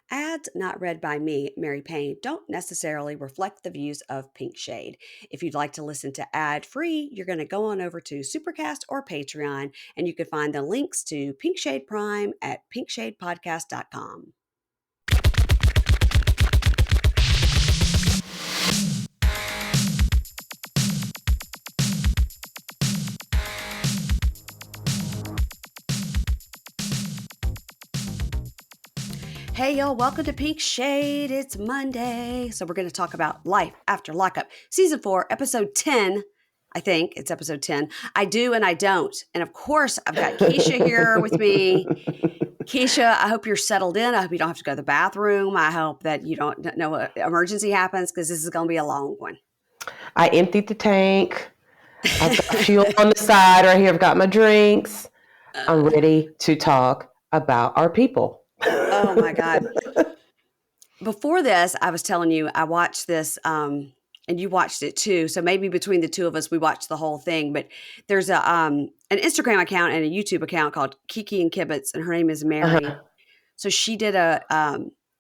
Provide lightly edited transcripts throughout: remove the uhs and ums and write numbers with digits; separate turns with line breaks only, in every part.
Ads not read by me, Mary Payne, don't necessarily reflect the views of Pink Shade. If you'd like to listen to ad-free, you're going to go on over to Supercast or Patreon, and you can find the links to Pink Shade Prime at pinkshadepodcast.com. Hey y'all, welcome to Pink Shade. It's Monday. So we're going to talk about Life After Lockup, Season 4, Episode 10. I think it's Episode 10. I do and I don't. And of course, I've got Keisha here with me. Keisha, I hope you're settled in. I hope you don't have to go to the bathroom. I hope that you don't know what emergency happens because this is going to be a long one.
I emptied the tank. I've got fuel on the side right here. I've got my drinks. I'm ready to talk about our people.
Oh my God. Before this, I was telling you, I watched this, and you watched it too. So maybe between the two of us, we watched the whole thing. But there's an Instagram account and a YouTube account called Kiki and Kibitz, and her name is Mary.
Uh-huh.
So she did a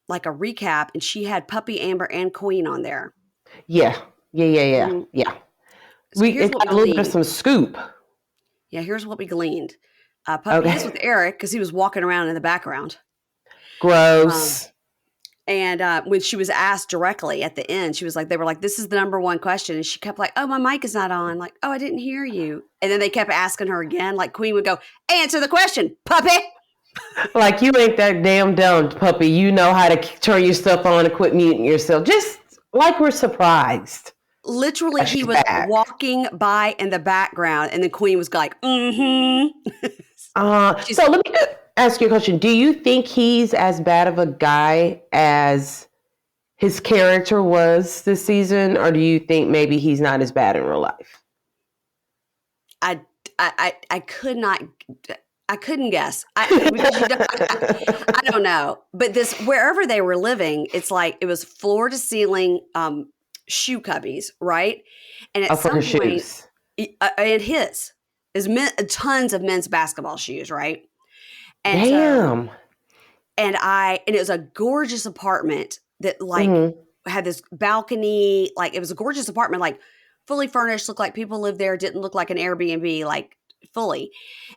recap, and she had Puppy, Amber, and Queen on there.
Yeah.
Mm-hmm.
Yeah.
So here's what we
a little bit
gleaned.
of some scoop.
Yeah, here's what we gleaned. Puppy is with Eric because he was walking around in the background.
Gross.
And when she was asked directly at the end, they were like, this is the number one question. And she kept like, oh, my mic is not on. Like, oh, I didn't hear you. And then they kept asking her again. Like Queen would go, answer the question, puppy.
Like, you ain't that damn dumb, puppy. You know how to turn your stuff on and quit muting yourself. Just like we're surprised.
Literally, he was walking by in the background. And the Queen was like, mm-hmm.
So let me ask you a question. Do you think he's as bad of a guy as his character was this season? Or do you think maybe he's not as bad in real life?
I couldn't guess. I don't know. But wherever they were living, it's like it was floor to ceiling shoe cubbies, right? And at some point,
shoes.
And his tons of men's basketball shoes, right? And
damn.
And it was a gorgeous apartment that had this balcony. Like it was a gorgeous apartment, like fully furnished, looked like people lived there, didn't look like an Airbnb, like fully.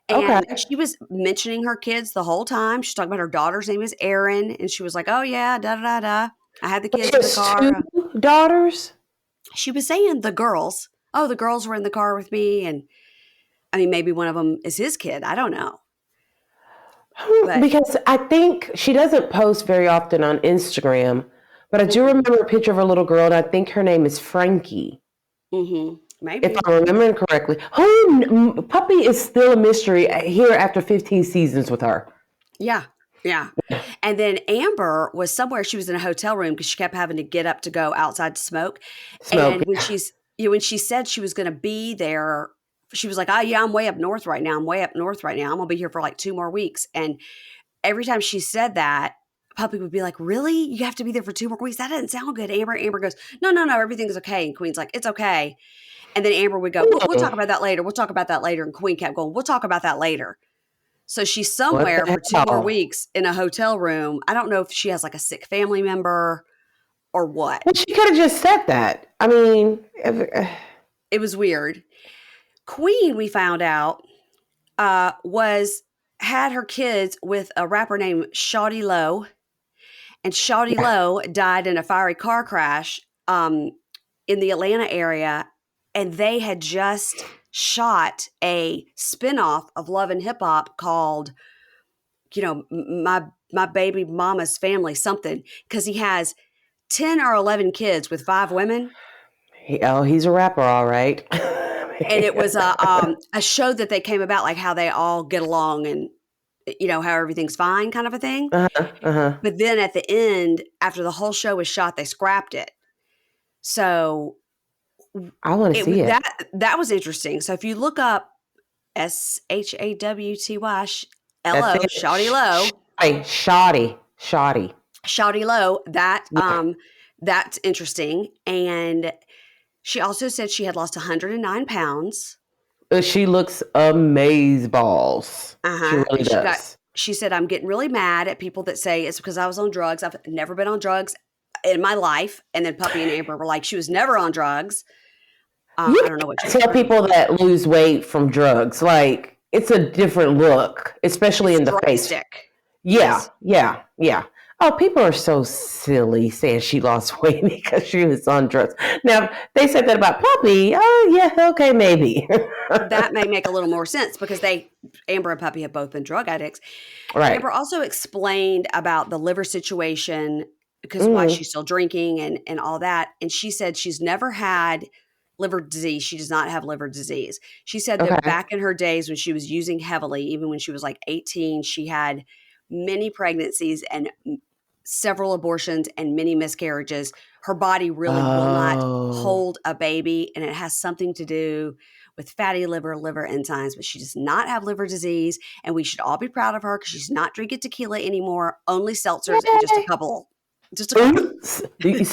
And she was mentioning her kids the whole time. She's talking about her daughter's name is Erin. And she was like, oh yeah, da-da-da-da. I had the kids in the car.
2 daughters?
She was saying the girls. Oh, the girls were in the car with me. And I mean, maybe one of them is his kid. I don't know. But,
because I think she doesn't post very often on Instagram, but I do remember a picture of a little girl, and I think her name is Frankie.
Mm-hmm. Maybe.
If I'm remembering correctly. Puppy is still a mystery here after 15 seasons with her.
Yeah. And then Amber was somewhere. She was in a hotel room because she kept having to get up to go outside to smoke. And when she said she was going to be there, she was like, oh yeah, I'm way up north right now. I'm going to be here for like 2 more weeks. And every time she said that, Puppy would be like, really? You have to be there for 2 more weeks? That doesn't sound good. Amber goes, no, everything's okay. And Queen's like, it's okay. And then Amber would go, we'll talk about that later. And Queen kept going, we'll talk about that later. So she's somewhere for 2 more weeks in a hotel room. I don't know if she has like a sick family member or what.
Well, she could have just said that. I mean,
it was weird. Queen, we found out, had her kids with a rapper named Shawty Low. And Shawty Low died in a fiery car crash in the Atlanta area. And they had just shot a spinoff of Love and Hip Hop called, My Baby Mama's Family something. Because he has 10 or 11 kids with 5 women.
He's a rapper, all right.
And it was a show that they came about, like how they all get along and, how everything's fine kind of a thing. But then at the end, after the whole show was shot, they scrapped it. So
I want to see it.
That was interesting. So if you look up SHAWTY LO, Shawty Low. Shawty Low, that's interesting. And she also said she had lost 109 pounds.
She looks amazeballs.
She really does. she said, I'm getting really mad at people that say it's because I was on drugs. I've never been on drugs in my life. And then Puppy and Amber were like, she was never on drugs.
You
I don't know what you
tell people that lose weight from drugs. Like, it's a different look, especially in the face. Yeah, yes. yeah. Oh, people are so silly saying she lost weight because she was on drugs. Now, they said that about Puppy. Oh, yeah, okay, maybe.
That may make a little more sense because Amber and Puppy have both been drug addicts.
Right.
Amber also explained about the liver situation because why she's still drinking and all that. And she said she's never had liver disease. She does not have liver disease. She said that back in her days when she was using heavily, even when she was like 18, she had many pregnancies and several abortions and many miscarriages. Her body really will not hold a baby, and it has something to do with fatty liver enzymes, but she does not have liver disease, and we should all be proud of her because she's not drinking tequila anymore, only seltzers and just a couple.
You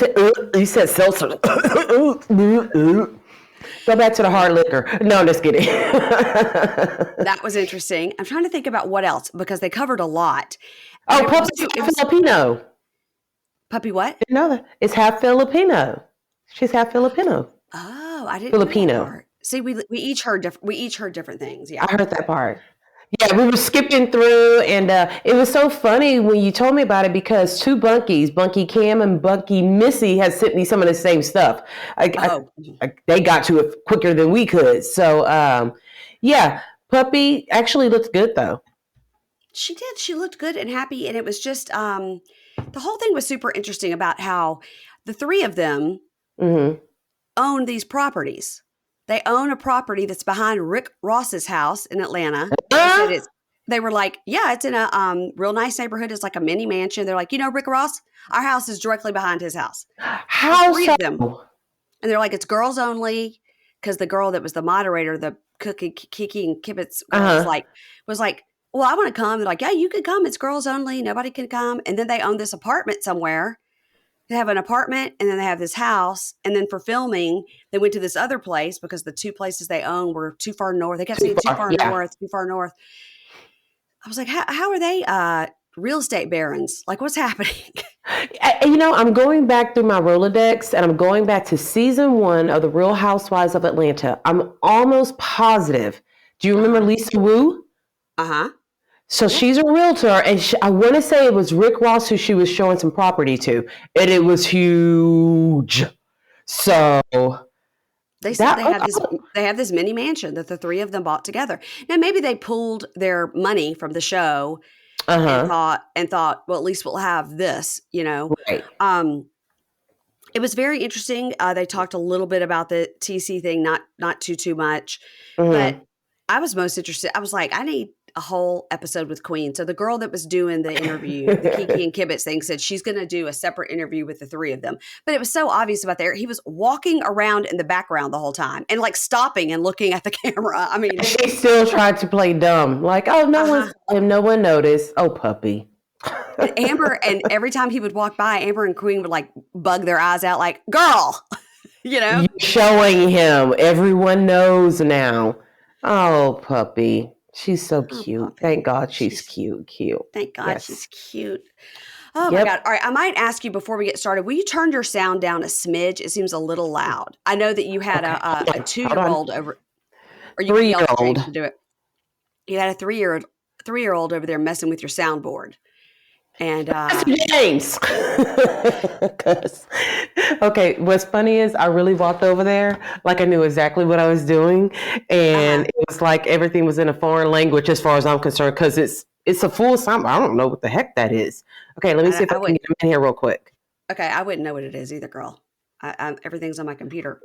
said seltzer. Go back to the hard liquor. No, I'm just kidding.
That was interesting. I'm trying to think about what else because they covered a lot.
Oh, Puppy's Filipino.
Puppy what?
You know that. It's half Filipino. She's half Filipino.
Oh, I didn't
Filipino.
know that part. See, we each heard different things. Yeah.
I heard that part. Yeah, we were skipping through, and it was so funny when you told me about it because two Bunkies, Bunky Cam and Bunky Missy, has sent me some of the same stuff. They got to it quicker than we could. So, yeah, Puppy actually looked good, though.
She did. She looked good and happy, and it was just the whole thing was super interesting about how the three of them own these properties. They own a property that's behind Rick Ross's house in Atlanta. They were like, yeah, it's in a real nice neighborhood. It's like a mini mansion. They're like, Rick Ross, our house is directly behind his house.
How
three
so?
of them. And they're like, it's girls only because the girl that was the moderator, the Kiki and Kibitz was like, well, I want to come. They're like, yeah, you can come. It's girls only. Nobody can come. And then they own this apartment somewhere. They have an apartment and then they have this house. And then for filming, they went to this other place because the two places they own were too far north. They kept saying too far north. I was like, how are they real estate barons? Like, what's happening?
I'm going back through my Rolodex and I'm going back to season 1 of The Real Housewives of Atlanta. I'm almost positive. Do you remember Lisa Wu?
Uh-huh.
So she's a realtor, and I want to say it was Rick Ross who she was showing some property to, and it was huge. So
they said they have this mini mansion that the three of them bought together. Now maybe they pooled their money from the show and thought, well, at least we'll have this,
Right.
It was very interesting. They talked a little bit about the TC thing, not too much, but I was most interested. I was like, I need a whole episode with Queen. So the girl that was doing the interview, the Kiki and Kibitz thing, said she's going to do a separate interview with the three of them. But it was so obvious about there. He was walking around in the background the whole time and like stopping and looking at the camera. I mean,
she still tried to play dumb. Like, oh, no one noticed. Oh, Puppy.
And Amber, and every time he would walk by, Amber and Queen would like bug their eyes out like, girl, You're
showing him. Everyone knows now. Oh, Puppy. She's so cute. Puppy. Thank God she's cute.
Thank God she's cute. Oh, my God. All right. I might ask you before we get started, will you turn your sound down a smidge? It seems a little loud. I know that you had a 2-year-old over, or you can yell at James to do it. You had a 3-year-old over there messing with your soundboard. And
James. Okay, what's funny is I really walked over there like I knew exactly what I was doing, and it was like everything was in a foreign language as far as I'm concerned because it's a full sound. I don't know what the heck that is. Okay, let me see if I can get him in here real quick.
Okay, I wouldn't know what it is either, girl. Everything's on my computer.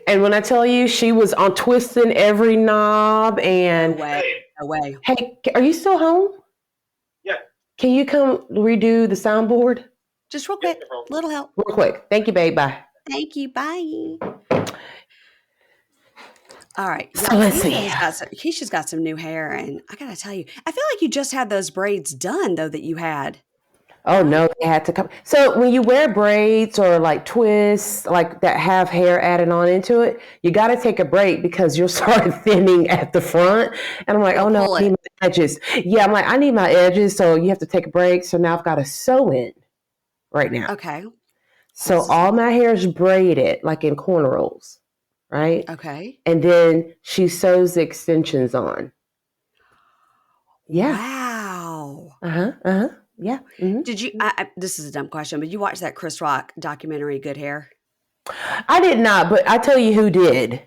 And when I tell you, she was on twisting every knob and
no way.
Hey, are you still home?
Yeah.
Can you come redo the soundboard?
Just real quick, little help.
Real quick. Thank you, babe. Bye.
Thank you. Bye. All right.
So let's see.
Keisha's got some new hair, and I gotta tell you, I feel like you just had those braids done though that you had.
Oh no, they had to come. So when you wear braids or like twists, like that have hair added on into it, you got to take a break because you'll start thinning at the front. And I'm like,
It'll
oh no,
pull
I need
it.
my edges. Yeah, I'm like, I need my edges. So you have to take a break. So now I've got to sew in right now.
Okay.
So all my hair is braided, like in cornrows, right?
Okay.
And then she sews the extensions on. Yeah.
Wow.
Yeah. Mm-hmm.
Did you? This is a dumb question, but you watched that Chris Rock documentary, Good Hair?
I did not, but I tell you who did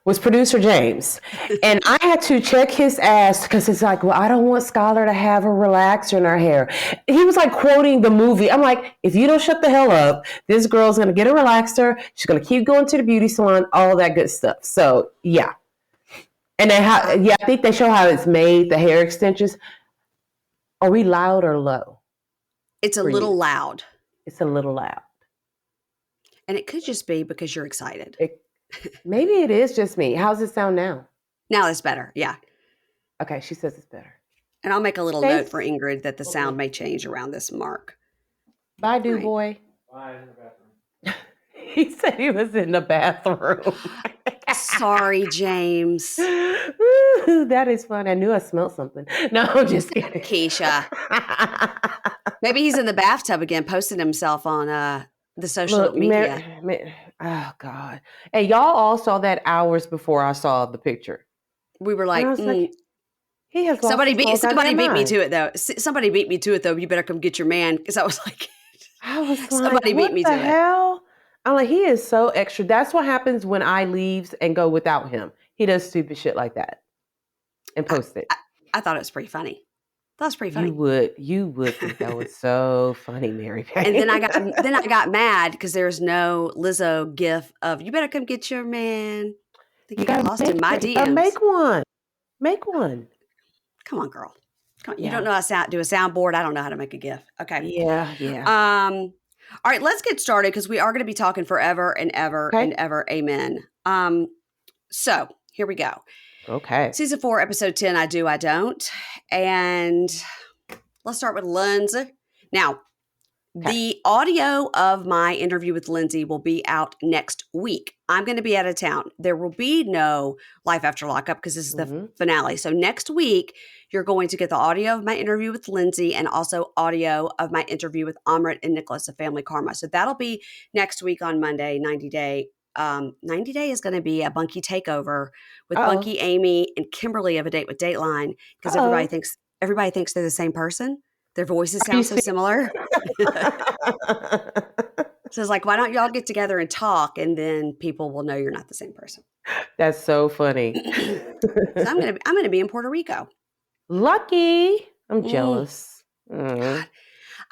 was producer James. And I had to check his ass because it's like, well, I don't want Skylar to have a relaxer in her hair. He was like quoting the movie. I'm like, if you don't shut the hell up, this girl's going to get a relaxer. She's going to keep going to the beauty salon, all that good stuff. So, yeah. And then, I think they show how it's made, the hair extensions. Are we loud or low?
It's a little loud.
It's a little loud.
And it could just be because you're excited.
Maybe it is just me. How's it sound now?
Now it's better. Yeah.
Okay, she says it's better.
And I'll make a little note for Ingrid that the sound may change around this mark.
Bye, do boy. Bye, in the bathroom. He said he was in the bathroom.
Sorry, James.
Ooh, that is fun. I knew I smelled something. No, I'm just kidding.
Keisha. Maybe he's in the bathtub again, posting himself on the social media.
Oh, God. And y'all all saw that hours before I saw the picture.
We were like,
he has lost
somebody beat
mind.
me to it, though. Somebody beat me to it, though. You better come get your man. Because I was like,
somebody beat me to it. What the hell? I'm like, he is so extra. That's what happens when I leaves and go without him. He does stupid shit like that and post it.
I thought it was pretty funny. That was pretty funny.
You would think that was so funny, Mary Payne.
And then I got mad because there's no Lizzo gif of "You better come get your man." I think you got lost in my DMs.
Make one.
Come on, girl. Come on. Yeah. You don't know how to do a soundboard. I don't know how to make a gif. Okay.
Yeah.
All right, let's get started because we are going to be talking forever and ever and ever. Amen. So here we go.
Okay.
Season 4, episode 10, I Do, I Don't. And let's start with Lindsey. Now, the audio of my interview with Lindsey will be out next week. I'm going to be out of town. There will be no Life After Lockup because this is the finale. So next week, you're going to get the audio of my interview with Lindsey and also audio of my interview with Amrit and Nicholas of Family Karma. So that'll be next week on Monday, 90 Day. 90 Day is going to be a Bunky takeover with Bunky, Amy, and Kimberly of A Date with Dateline because everybody thinks they're the same person. Their voices sound so similar. So it's like, why don't y'all get together and talk, and then people will know you're not the same person.
That's so funny.
So I'm gonna be in Puerto Rico.
Lucky. I'm jealous.
God,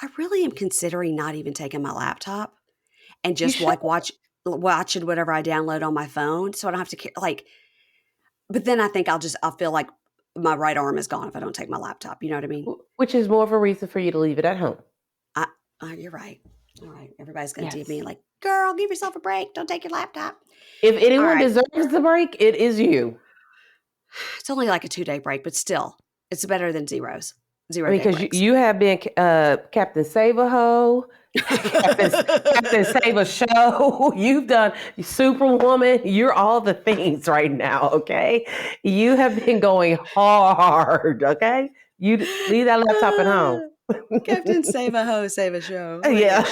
I really am considering not even taking my laptop and just like watching whatever I download on my phone, so I don't have to like. But then I think I'll feel like my right arm is gone if I don't take my laptop. You know what I mean?
Which is more of a reason for you to leave it at home.
You're right. All right. Everybody's going to me like, girl, give yourself a break. Don't take your laptop.
If anyone deserves the break, it is you.
It's only like a 2-day break, but still, it's better than zero.
Because you have been Captain Save-A-Ho, Captain Save-A-Show. You've done Superwoman. You're all the things right now, okay? You have been going hard, okay? You leave that laptop at home.
Captain Save-A-Ho, Save-A-Show.
Yeah.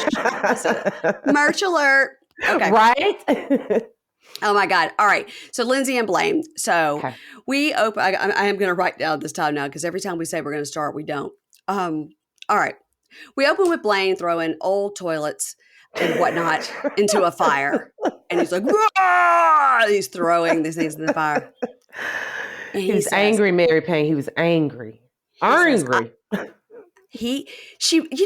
Merch alert. Okay.
Right?
Oh my God. All right. So Lindsey and Blaine. So we open, I am going to write down this time now because every time we say we're going to start, we don't. All right. We open with Blaine throwing old toilets and whatnot into a fire. And he's like, Wah! He's throwing these things in the fire. And
he was angry, Mary Payne. He was angry. Angry.
You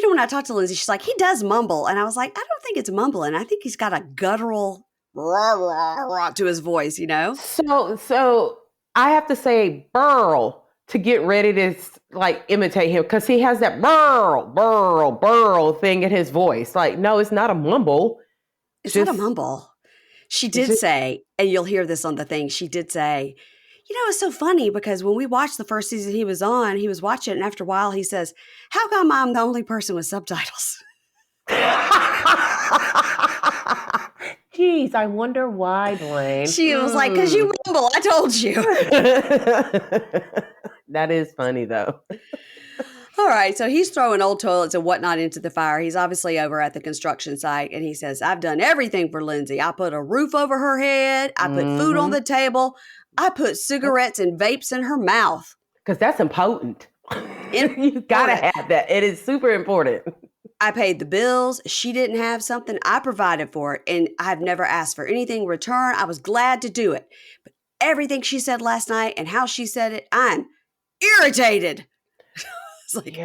know, when I talked to Lindsey, she's like, he does mumble. And I was like, I don't think it's mumbling. I think he's got a guttural rah, rah, rah to his voice, you know?
So I have to say burl to get ready to like imitate him because he has that burl thing in his voice. Like, no, it's not a mumble.
It's not a mumble. She did say, and you'll hear this on the thing, she did say, It's so funny because when we watched the first season he was on, he was watching it, and after a while he says, how come I'm the only person with subtitles?
Jeez, I wonder why, Blaine.
She was like, because you rumble, I told you.
That is funny, though.
All right, so he's throwing old toilets and whatnot into the fire. He's obviously over at the construction site, and he says, I've done everything for Lindsey. I put a roof over her head. I put food on the table. I put cigarettes and vapes in her mouth.
Because that's important. You got to have that. It is super important.
I paid the bills. She didn't have something. I provided for it, and I've never asked for anything in return. I was glad to do it. But everything she said last night and how she said it, I'm irritated. It's like,
he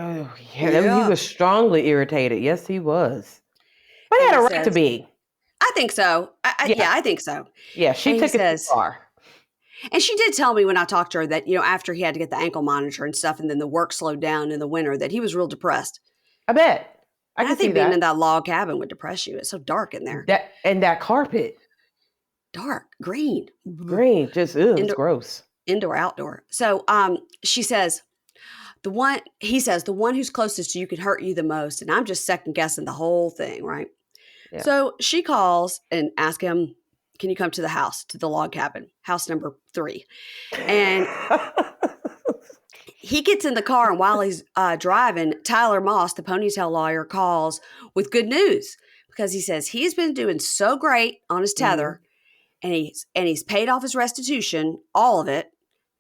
was strongly irritated. Yes, he was. But he had a right to be.
I think so. I think so.
Yeah, she took it too far.
And she did tell me when I talked to her that, after he had to get the ankle monitor and stuff, and then the work slowed down in the winter, that he was real depressed.
I bet.
I think being in that log cabin would depress you. It's so dark in there.
That carpet.
Dark, green.
Just, it's gross.
Indoor, outdoor. So she says, he says, the one who's closest to you can hurt you the most. And I'm just second guessing the whole thing, right? Yeah. So she calls and asks him, can you come to the house, to the log cabin, house number 3? And he gets in the car, and while he's driving, Tayler Moss, the ponytail lawyer, calls with good news because he says he's been doing so great on his tether, and he's paid off his restitution, all of it.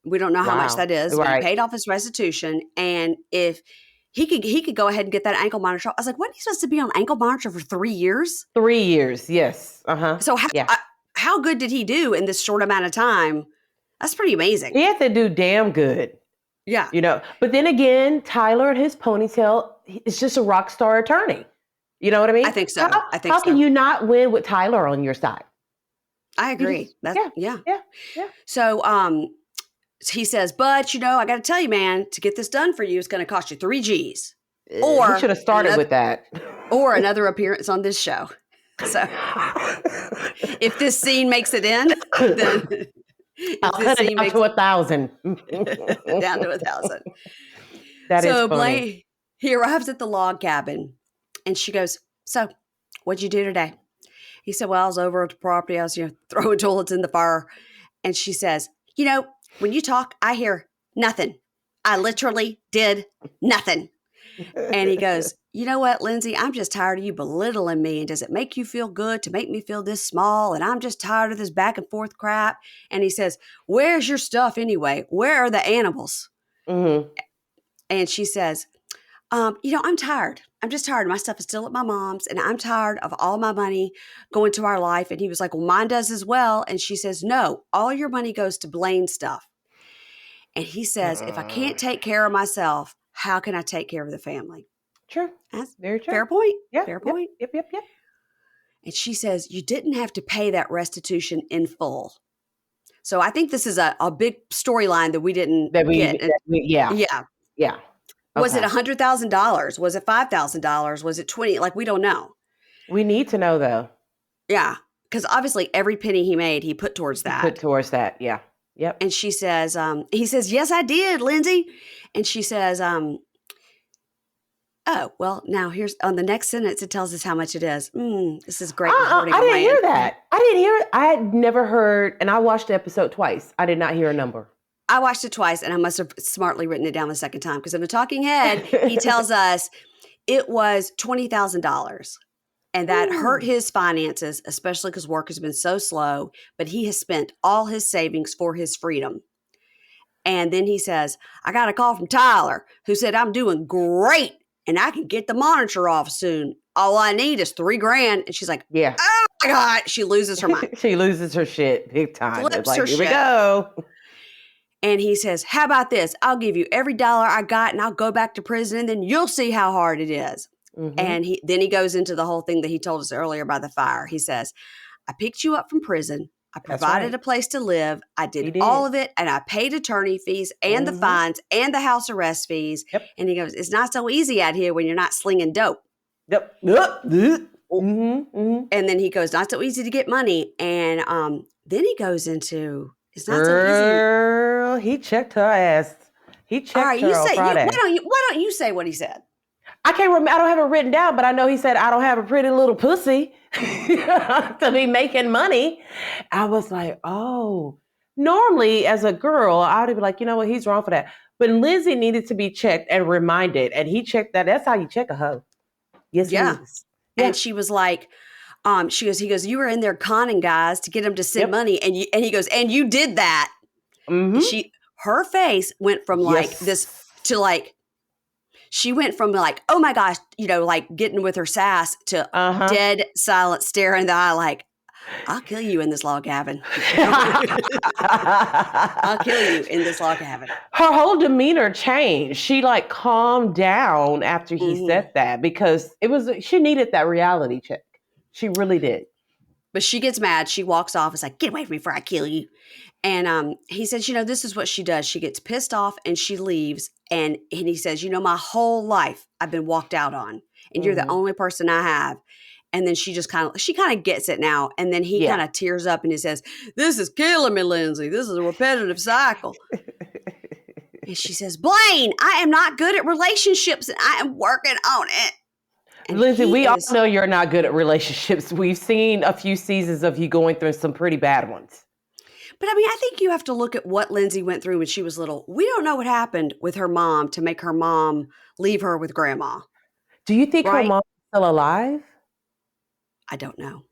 We don't know how much that is, but he paid off his restitution, and if he could go ahead and get that ankle monitor. I was like, what? He's supposed to be on ankle monitor for 3 years?
3 years, yes.
So how good did he do in this short amount of time? That's pretty amazing.
He had to do damn good.
Yeah.
But then again, Tayler and his ponytail is just a rock star attorney. You know what I mean?
I think so.
How can you not win with Tayler on your side?
I agree. Yeah. So he says, but, I got to tell you, man, to get this done for you, it's going to cost you 3 G's. Or
he should have started with that.
Or another appearance on this show. So if this scene makes it in, then
I'll cut it down to 1,000.
Down to 1,000.
That is funny.
Blaine, he arrives at the log cabin, and she goes, so what'd you do today? He said, well, I was over at the property. I was, throwing toilets in the fire. And she says, when you talk, I hear nothing. I literally did nothing. And he goes, you know what, Lindsey, I'm just tired of you belittling me. And does it make you feel good to make me feel this small? And I'm just tired of this back and forth crap. And he says, where's your stuff anyway? Where are the animals? Mm-hmm. And she says, I'm tired. I'm just tired. My stuff is still at my mom's, and I'm tired of all my money going to our life. And he was like, well, mine does as well. And she says, no, all your money goes to Blaine's stuff. And he says, if I can't take care of myself, how can I take care of the family?
True.
That's
very true.
Fair point.
Yeah.
Fair point.
Yep.
And she says, you didn't have to pay that restitution in full. So I think this is a big storyline that we didn't get.
Yeah.
Was it $100,000? Was it $5,000? Was it 20? Like, we don't know.
We need to know, though.
Yeah. Because obviously every penny he made, he put towards that.
Yeah. Yep.
And she says, he says, yes, I did, Lindsey. And she says, oh, well, now here's on the next sentence, it tells us how much it is. This is great.
I didn't hear that. I didn't hear it. I had never heard, and I watched the episode twice. I did not hear a number.
I watched it twice, and I must have smartly written it down the second time, because in the talking head, he tells us it was $20,000. And that hurt his finances, especially because work has been so slow. But he has spent all his savings for his freedom. And then he says, I got a call from Tayler, who said, I'm doing great, and I can get the monitor off soon. All I need is $3,000. And she's like,
yeah.
Oh, my God. She loses her mind.
She loses her shit big time.
Flips
like,
her
here
shit.
we go.
And he says, how about this? I'll give you every dollar I got, and I'll go back to prison, and then you'll see how hard it is. Mm-hmm. And then he goes into the whole thing that he told us earlier about the fire. He says, I picked you up from prison. I provided a place to live. I did all of it, and I paid attorney fees and the fines and the house arrest fees. Yep. And he goes, it's not so easy out here when you're not slinging dope.
Yep.
And then he goes, not so easy to get money. And then he goes into It's not so easy.
Girl, he checked her ass. He checked
All right,
her
you
on
say
Friday.
why don't you say what he said?
I can't remember. I don't have it written down, but I know he said, I don't have a pretty little pussy to be making money. I was like, oh. Normally, as a girl, I would be like, you know what? He's wrong for that. But Lindsey needed to be checked and reminded. And he checked that. That's how you check a hoe. Yes,
Yeah.
it is. Yeah.
And she was like, he goes, you were in there conning guys to get them to send money. And he goes, and you did that.
Mm-hmm.
Her face went from like this to like, she went from like, oh my gosh, like getting with her sass to dead silent stare in the eye like, I'll kill you in this log cabin. I'll kill you in this log cabin.
Her whole demeanor changed. She like calmed down after he said that because she needed that reality check. She really did.
But she gets mad. She walks off. It's like, get away from me before I kill you. And he says, this is what she does. She gets pissed off and she leaves. And he says, my whole life I've been walked out on. And you're the only person I have. And then she kind of gets it now. And then he kind of tears up and he says, this is killing me, Lindsey. This is a repetitive cycle. And she says, Blaine, I am not good at relationships and I am working on it. And
Lindsey, we all know you're not good at relationships. We've seen a few seasons of you going through some pretty bad ones.
But I mean, I think you have to look at what Lindsey went through when she was little. We don't know what happened with her mom to make her mom leave her with grandma.
Do you think her mom is still alive?
I don't know.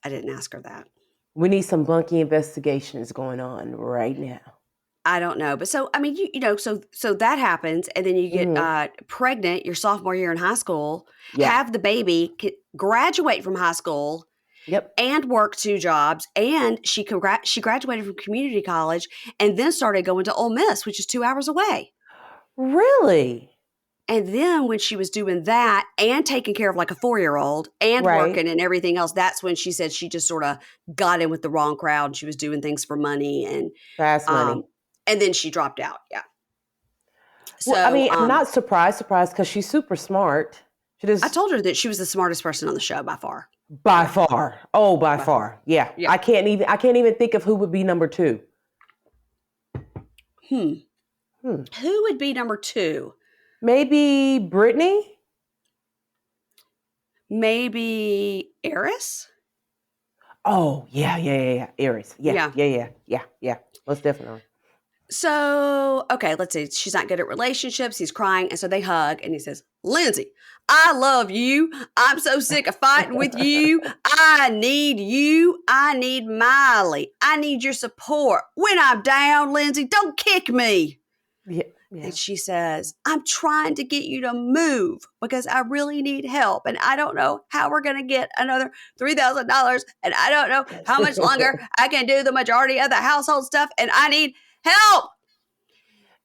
I didn't ask her that.
We need some bunky investigations going on right now.
I don't know. But so, I mean, so that happens. And then you get pregnant your sophomore year in high school, have the baby, graduate from high school, and work 2 jobs. And she graduated from community college and then started going to Ole Miss, which is 2 hours away.
Really?
And then when she was doing that and taking care of like a 4-year-old and working and everything else, that's when she said she just sort of got in with the wrong crowd. And she was doing things for money and
fast money.
And then she dropped out. Yeah. So,
well, I mean, I'm not surprised because she's super smart.
I told her that she was the smartest person on the show by far.
By far. Oh, by far. Yeah. I can't even think of who would be number 2.
Who would be number 2?
Maybe Brittany?
Maybe Aris?
Oh, yeah. Aris. Yeah. Most definitely.
So, okay, let's see. She's not good at relationships. He's crying. And so they hug and he says, Lindsey, I love you. I'm so sick of fighting with you. I need you. I need Miley. I need your support. When I'm down, Lindsey, don't kick me. Yeah. And she says, I'm trying to get you to move because I really need help. And I don't know how we're going to get another $3,000. And I don't know how much longer I can do the majority of the household stuff. And I need help.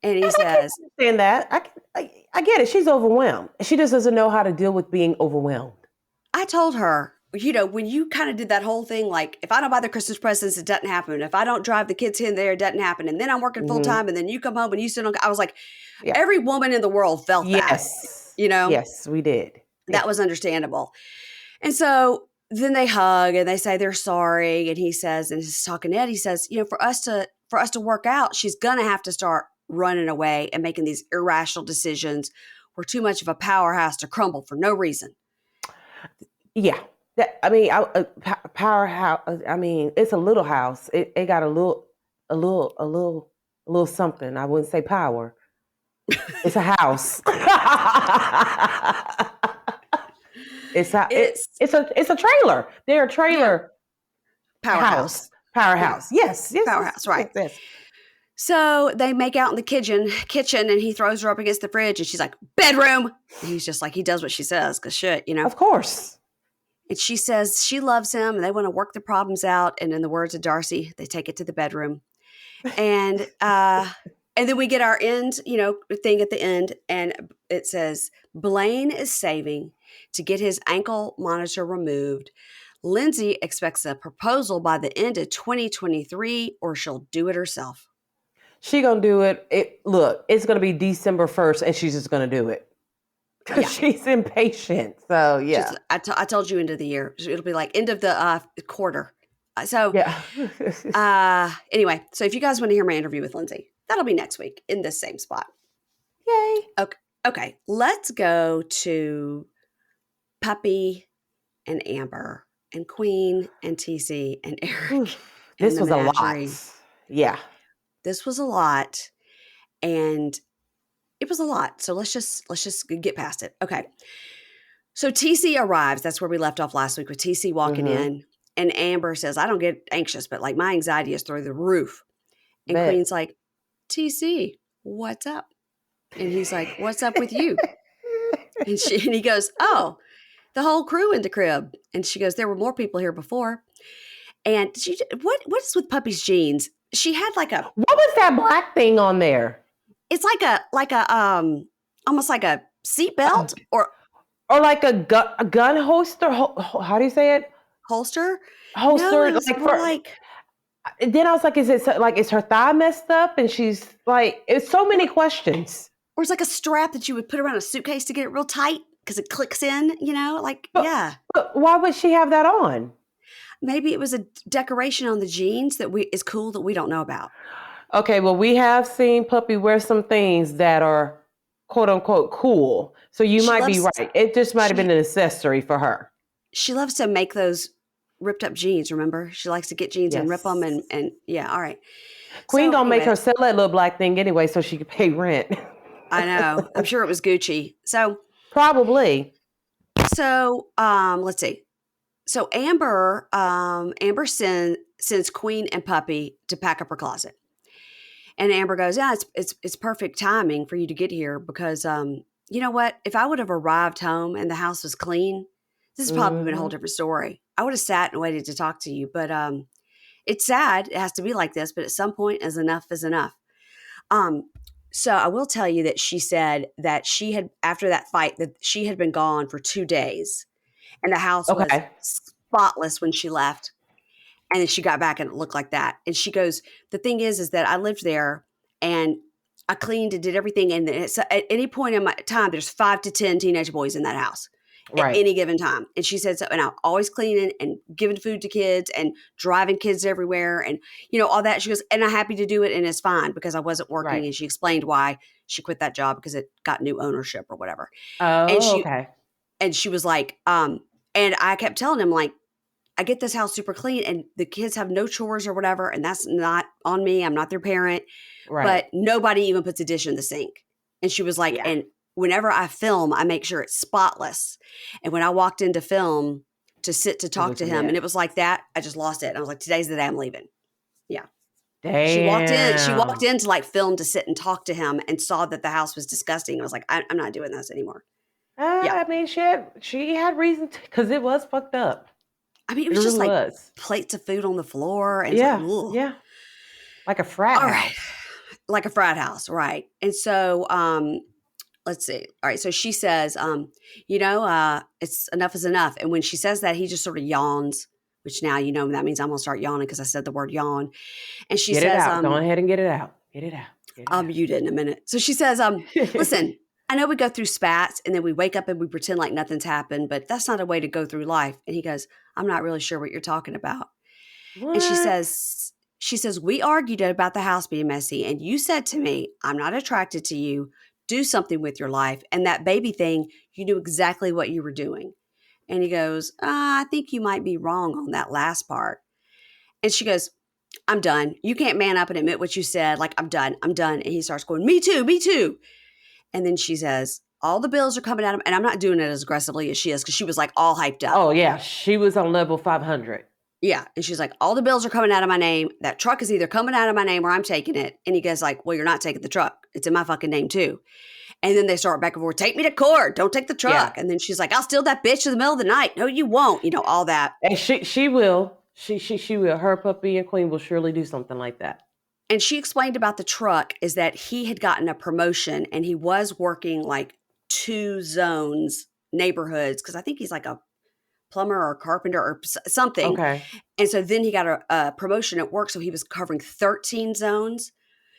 And he says,
I understand that. I get it. She's overwhelmed. She just doesn't know how to deal with being overwhelmed.
I told her, when you kind of did that whole thing, like if I don't buy the Christmas presents, it doesn't happen. If I don't drive the kids in there, it doesn't happen. And then I'm working full time and then you come home and you sit on, I was like, every woman in the world felt that,
Yes, we did.
That was understandable. And so then they hug and they say they're sorry. And he says, and he's talking to Ed, he says, for us to work out, she's going to have to start running away and making these irrational decisions. We're too much of a powerhouse to crumble for no reason.
Yeah. Powerhouse. I mean, it's a little house. It got a little something. I wouldn't say power. It's a house. It's a trailer. They're a trailer
powerhouse.
Powerhouse. Yes.
Powerhouse. Right.
Yes.
So they make out in the kitchen, and he throws her up against the fridge, and she's like, bedroom. And he's just like, he does what she says, because shit,
Of course.
And she says she loves him, and they want to work the problems out. And in the words of Darcy, they take it to the bedroom. And then we get our end, thing at the end, and it says, Blaine is saving to get his ankle monitor removed. Lindsey expects a proposal by the end of 2023, or she'll do it herself.
She gonna do it. Look, it's gonna be December 1st, and she's just gonna do it. Because she's impatient. So, yeah.
I told you end of the year. It'll be like end of the quarter. So,
Yeah.
anyway, so if you guys want to hear my interview with Lindsey, that'll be next week in this same spot.
Yay.
Okay. Let's go to Puppy and Amber and Queen and TC and Eric.
Oof,
and
this
the
was a
menagerie.
lot. Yeah.
This was a lot. And it was a lot. So let's just get past it. Okay. So TC arrives. That's where we left off last week with TC walking in. And Amber says, I don't get anxious, but like my anxiety is through the roof. And Queen's like, TC, what's up? And he's like, what's up with you? And he goes, oh, the whole crew in the crib. And she goes, there were more people here before. And what is with Puppy's jeans? She had like a,
what was that black thing on there?
It's like a almost like a seatbelt or
like a gun holster. How do you say it?
Holster.
Holster.
No, it was more like.
Then I was like, is her thigh messed up? And she's like, it's so many questions.
Or it's like a strap that you would put around a suitcase to get it real tight because it clicks in, like, yeah.
But why would she have that on?
Maybe it was a decoration on the jeans that is cool that we don't know about.
Okay, well, we have seen Puppy wear some things that are quote unquote cool. So she might be right. It just might have been an accessory for her.
She loves to make those ripped up jeans, remember? She likes to get jeans and rip them and yeah, all right.
Queen gonna make her sell that little black thing anyway so she could pay rent.
I know. I'm sure it was Gucci. So
probably.
So let's see. So Amber sends Queen and Puppy to pack up her closet. And Amber goes, yeah, it's perfect timing for you to get here because you know what? If I would have arrived home and the house was clean, this has probably been a whole different story. I would have sat and waited to talk to you. But it's sad. It has to be like this. But at some point, enough is enough. So I will tell you that she said that she had, after that fight, that she had been gone for 2 days. And the house was spotless when she left. And then she got back and it looked like that. And she goes, the thing is that I lived there and I cleaned and did everything. And at any point in my time, there's 5 to 10 teenage boys in that house at any given time. And she said, so, and I'm always cleaning and giving food to kids and driving kids everywhere and, all that. She goes, and I'm happy to do it. And it's fine because I wasn't working. Right. And she explained why she quit that job because it got new ownership or whatever.
Oh,
And she was like, and I kept telling him, like, I get this house super clean and the kids have no chores or whatever. And that's not on me. I'm not their parent. Right. But nobody even puts a dish in the sink. And she was like, and whenever I film, I make sure it's spotless. And when I walked into film to sit to talk to him and it was like that, I just lost it. And I was like, today's the day I'm leaving. Yeah.
Damn.
She walked in to like film to sit and talk to him and saw that the house was disgusting. I was like, I'm not doing this anymore.
I mean, she had reason to, because it was fucked up.
I mean, it was just like plates of food on the floor. And
like a frat house.
Right. Like a frat house, right. And so, let's see. All right, so she says, it's enough is enough. And when she says that, he just sort of yawns, which now, that means I'm going to start yawning because I said the word yawn. And she says,
it out. Go ahead and get it out. Get it out.
I'll mute it in a minute. So she says, listen, I know we go through spats and then we wake up and we pretend like nothing's happened, but that's not a way to go through life. And he goes, I'm not really sure what you're talking about. What? And she says, we argued about the house being messy. And you said to me, I'm not attracted to you. Do something with your life. And that baby thing, you knew exactly what you were doing. And he goes, I think you might be wrong on that last part. And she goes, I'm done. You can't man up and admit what you said. Like, I'm done. And he starts going, me too. And then she says, all the bills are coming out of, and I'm not doing it as aggressively as she is because she was like all hyped up.
Oh, yeah. She was on level 500.
Yeah. And she's like, all the bills are coming out of my name. That truck is either coming out of my name or I'm taking it. And he goes like, well, you're not taking the truck. It's in my fucking name too. And then they start back and forth, take me to court. Don't take the truck. Yeah. And then she's like, I'll steal that bitch in the middle of the night. No, you won't. All that.
And she will. She will. Her Puppy and Queen will surely do something like that.
And she explained about the truck is that he had gotten a promotion and he was working like 2 zones, neighborhoods, because I think he's like a plumber or carpenter or something. Okay. And so then he got a promotion at work. So he was covering 13 zones.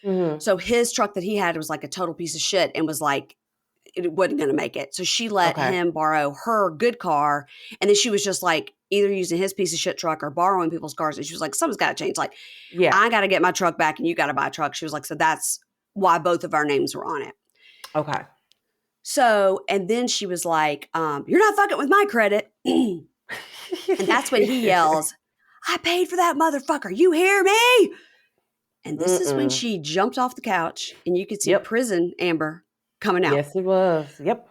Mm-hmm. So his truck that he had was like a total piece of shit and was like, it wasn't going to make it. So she let him borrow her good car. And then she was just like, either using his piece of shit truck or borrowing people's cars. And she was like, something's got to change. Like,
Yeah.
I got to get my truck back and you got to buy a truck. She was like, so that's why both of our names were on it.
Okay.
So, and then she was like, you're not fucking with my credit. And that's when he yells, I paid for that motherfucker. You hear me? And this is when she jumped off the couch and you could see prison Amber coming out.
Yes, it was. Yep.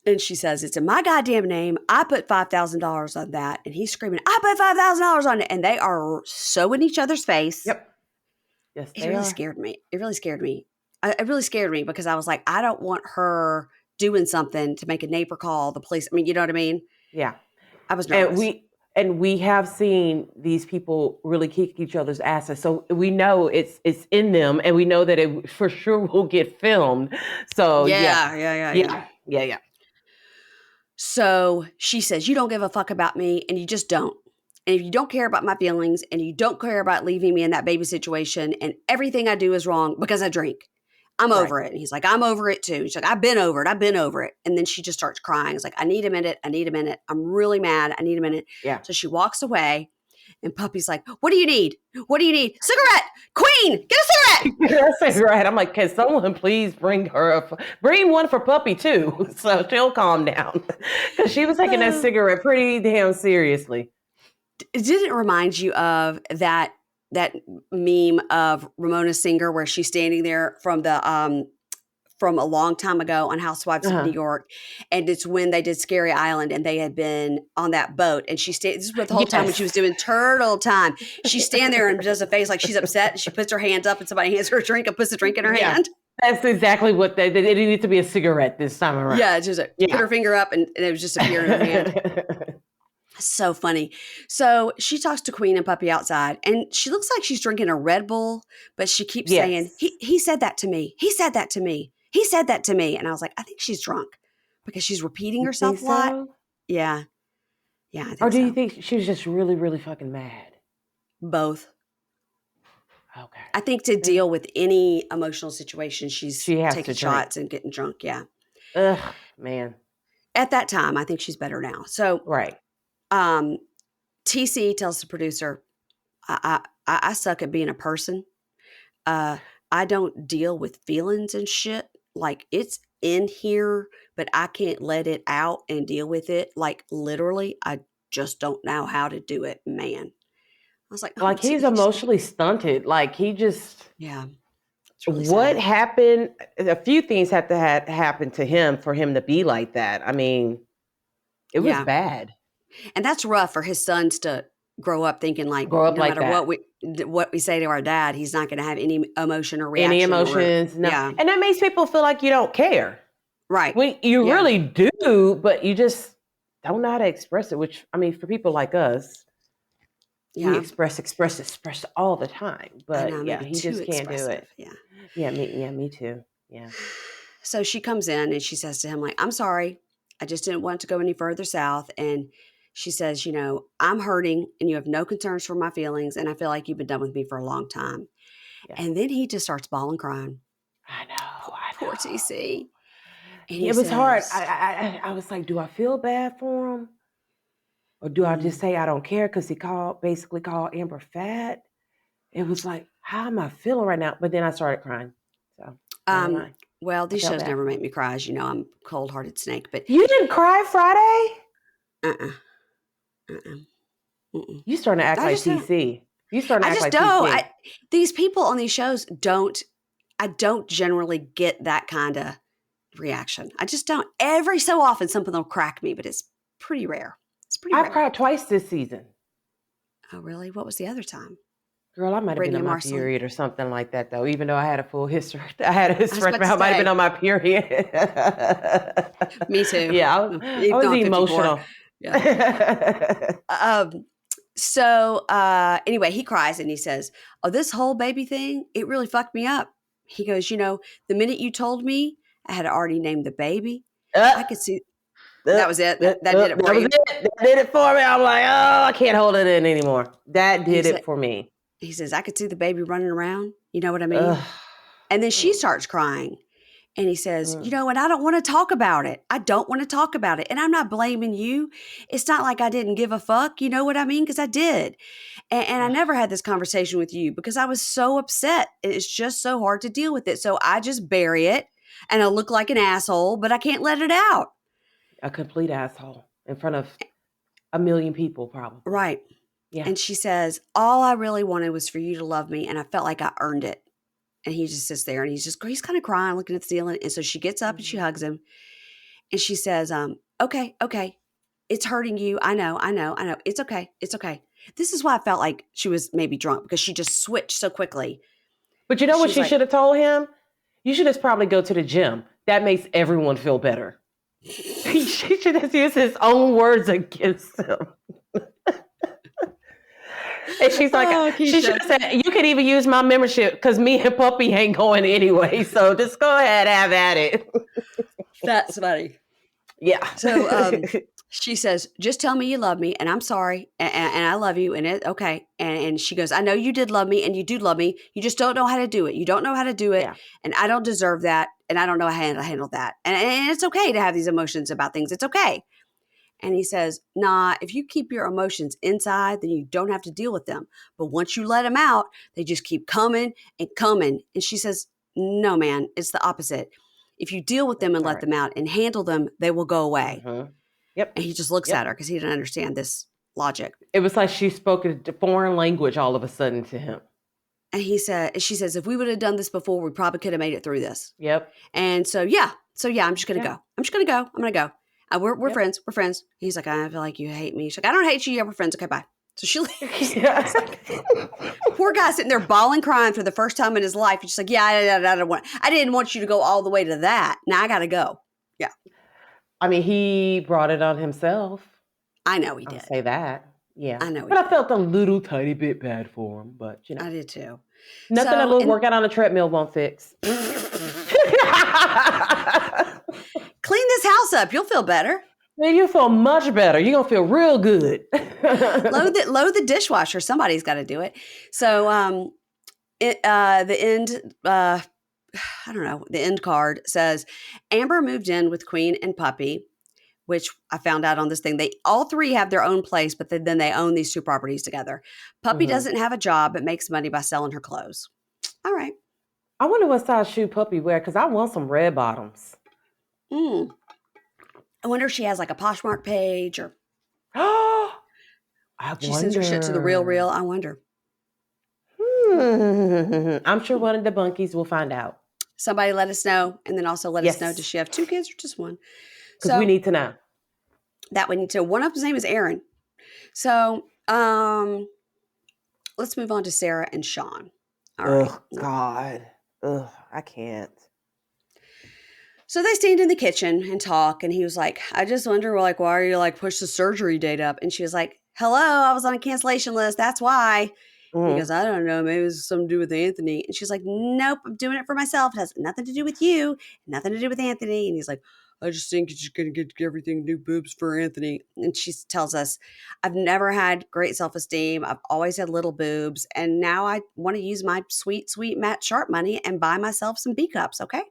And she says, it's in my goddamn name. I put $5,000 on that. And he's screaming, I put $5,000 on it. And they are so in each other's face.
Yep. Yes,
it really scared me. It really scared me. It really scared me because I was like, I don't want her doing something to make a neighbor call the police. I mean, you know what I mean?
Yeah.
I was nervous.
And we have seen these people really kick each other's asses. So we know it's in them, and we know that it for sure will get filmed. So yeah.
So she says, you don't give a fuck about me, and you just don't. And if you don't care about my feelings, and you don't care about leaving me in that baby situation, and everything I do is wrong because I drink, I'm over it. And he's like, I'm over it too. She's like, I've been over it. And then she just starts crying. It's like, I need a minute. I'm really mad. I need a minute.
Yeah.
So she walks away and Puppy's like, what do you need? Cigarette. Queen, get a cigarette.
I'm like, can someone please bring one for Puppy too? So she'll calm down. Because she was taking that cigarette pretty damn seriously.
Did it remind you of that meme of Ramona Singer where she's standing there from a long time ago on Housewives of New York, and it's when they did Scary Island and they had been on that boat, and this is what the whole time when she was doing Turtle Time, she's standing there and does a face like she's upset, and she puts her hands up and somebody hands her a drink and puts the drink in her hand.
That's exactly what it needed to be, a cigarette this time around.
Yeah, just put her finger up and it was just appear in her hand. So funny. So she talks to Queen and Puppy outside, and she looks like she's drinking a Red Bull, but she keeps saying, he said that to me. He said that to me. He said that to me. And I was like, I think she's drunk because she's repeating herself a lot. Yeah. Yeah. I think
or do you think she was just really, really fucking mad?
Both.
Okay.
I think to deal with any emotional situation, she has taking shots and getting drunk. Yeah.
Ugh, man.
At that time, I think she's better now. So, TC tells the producer, I suck at being a person. I don't deal with feelings and shit. Like, it's in here, but I can't let it out and deal with it. Like, literally, I just don't know how to do it, man. I was like,
like he's emotionally stunted. Like, he just,
really
what
sad.
happened? A few things have to happen to him for him to be like that. I mean, it was bad.
And that's rough for his sons to grow up thinking like, no matter what we say to our dad, he's not going to have any emotion or reaction.
Any emotions. No. Yeah. And that makes people feel like you don't care.
Right.
When you really do, but you just don't know how to express it, which, I mean, for people like us, we express all the time. But he just can't do it. Yeah. Me too. Yeah.
So she comes in and she says to him, like, I'm sorry. I just didn't want it to go any further south. And she says, you know, I'm hurting and you have no concerns for my feelings. And I feel like you've been done with me for a long time. Yeah. And then he just starts bawling, crying.
I know.
Poor TC. And
it was hard. I was like, do I feel bad for him? Or do I just say I don't care? Because he basically called Amber fat. It was like, how am I feeling right now? But then I started crying. So,
well, these shows never make me cry. As you know, I'm a cold-hearted snake. But
you didn't cry Friday? You starting to act like TC. You starting to act like TC.
These people on these shows I don't generally get that kind of reaction. I just don't. Every so often something will crack me, but it's pretty rare.
I've cried twice this season.
Oh, really? What was the other time?
Girl, I might have been on my period or something like that, though, even though I had a full history. I had a hysterectomy. I might have been on my period.
Me too.
Yeah, I was emotional.
Yeah. So anyway, he cries and he says, oh, this whole baby thing, it really fucked me up. He goes, you know, the minute you told me I had already named the baby, I could see. That was it. That did it for you.
That did it for me. I'm like, oh, I can't hold it in anymore. That did it for me.
He says, I could see the baby running around. You know what I mean? And then she starts crying. And he says, and I don't want to talk about it. I don't want to talk about it. And I'm not blaming you. It's not like I didn't give a fuck. You know what I mean? Because I did. And I never had this conversation with you because I was so upset. It's just so hard to deal with it. So I just bury it and I look like an asshole, but I can't let it out.
A complete asshole in front of a million people, probably.
Right. Yeah. And she says, all I really wanted was for you to love me. And I felt like I earned it. And he just sits there and he's kind of crying, looking at the ceiling. And so she gets up and she hugs him. And she says, okay. It's hurting you. I know. It's okay. This is why I felt like she was maybe drunk because she just switched so quickly.
But you know what she should have told him? You should just probably go to the gym. That makes everyone feel better. She should have used his own words against him. And she's like, she should have said, you could even use my membership because me and Puppy ain't going anyway. So just go ahead, have at it.
That's funny.
Yeah.
So she says, just tell me you love me and I'm sorry and I love you and it's okay. And she goes, I know you did love me and you do love me. You just don't know how to do it. You don't know how to do it. Yeah. And I don't deserve that. And I don't know how to handle that. And it's okay to have these emotions about things. It's okay. And he says, nah, if you keep your emotions inside, then you don't have to deal with them. But once you let them out, they just keep coming and coming. And she says, no, man, it's the opposite. If you deal with them and let them out and handle them, they will go away.
Yep.
And he just looks at her because he didn't understand this logic.
It was like she spoke a foreign language all of a sudden to him.
And she says, if we would have done this before, we probably could have made it through this.
Yep.
And so, yeah, I'm just going to go. I'm going to go. We're friends. We're friends. He's like, I feel like you hate me. She's like, I don't hate you. Yeah, we're friends. Okay, bye. So she leaves. Yeah. Poor guy sitting there bawling, crying for the first time in his life. He's just like, yeah, I didn't want you to go all the way to that. Now I got to go. Yeah.
I mean, he brought it on himself.
I know he did.
I'll say that. Yeah.
I know.
But I felt a little tiny bit bad for him. But, you know.
I did too.
Nothing a little workout on a treadmill won't fix.
Clean this house up. You'll feel better.
Man, you'll feel much better. You're going to feel real good.
Load the dishwasher. Somebody's got to do it. So the end, I don't know, the end card says, Amber moved in with Queen and Puppy, which I found out on this thing. They all three have their own place, but then they own these two properties together. Puppy doesn't have a job, but makes money by selling her clothes. All right.
I wonder what size shoe Puppy wear because I want some red bottoms.
I wonder if she has like a Poshmark page or she sends her shit to the Real. I wonder.
I'm sure one of the bunkies will find out.
Somebody let us know, and then also let us know, does she have 2 kids or just 1?
Because we need to know.
That we need to. One of them's name is Aaron. So let's move on to Sara and Shawn.
All right. God. Ugh, I can't.
So they stand in the kitchen and talk, and he was like, I just wonder, like, why are you like push the surgery date up? And she was like, hello, I was on a cancellation list. That's why. He goes, I don't know. Maybe it's something to do with Anthony. And she's like, nope, I'm doing it for myself. It has nothing to do with you, nothing to do with Anthony. And he's like, I just think you're just going to get everything new boobs for Anthony. And she tells us, I've never had great self-esteem. I've always had little boobs. And now I want to use my sweet, sweet Matt Sharp money and buy myself some B cups. Okay.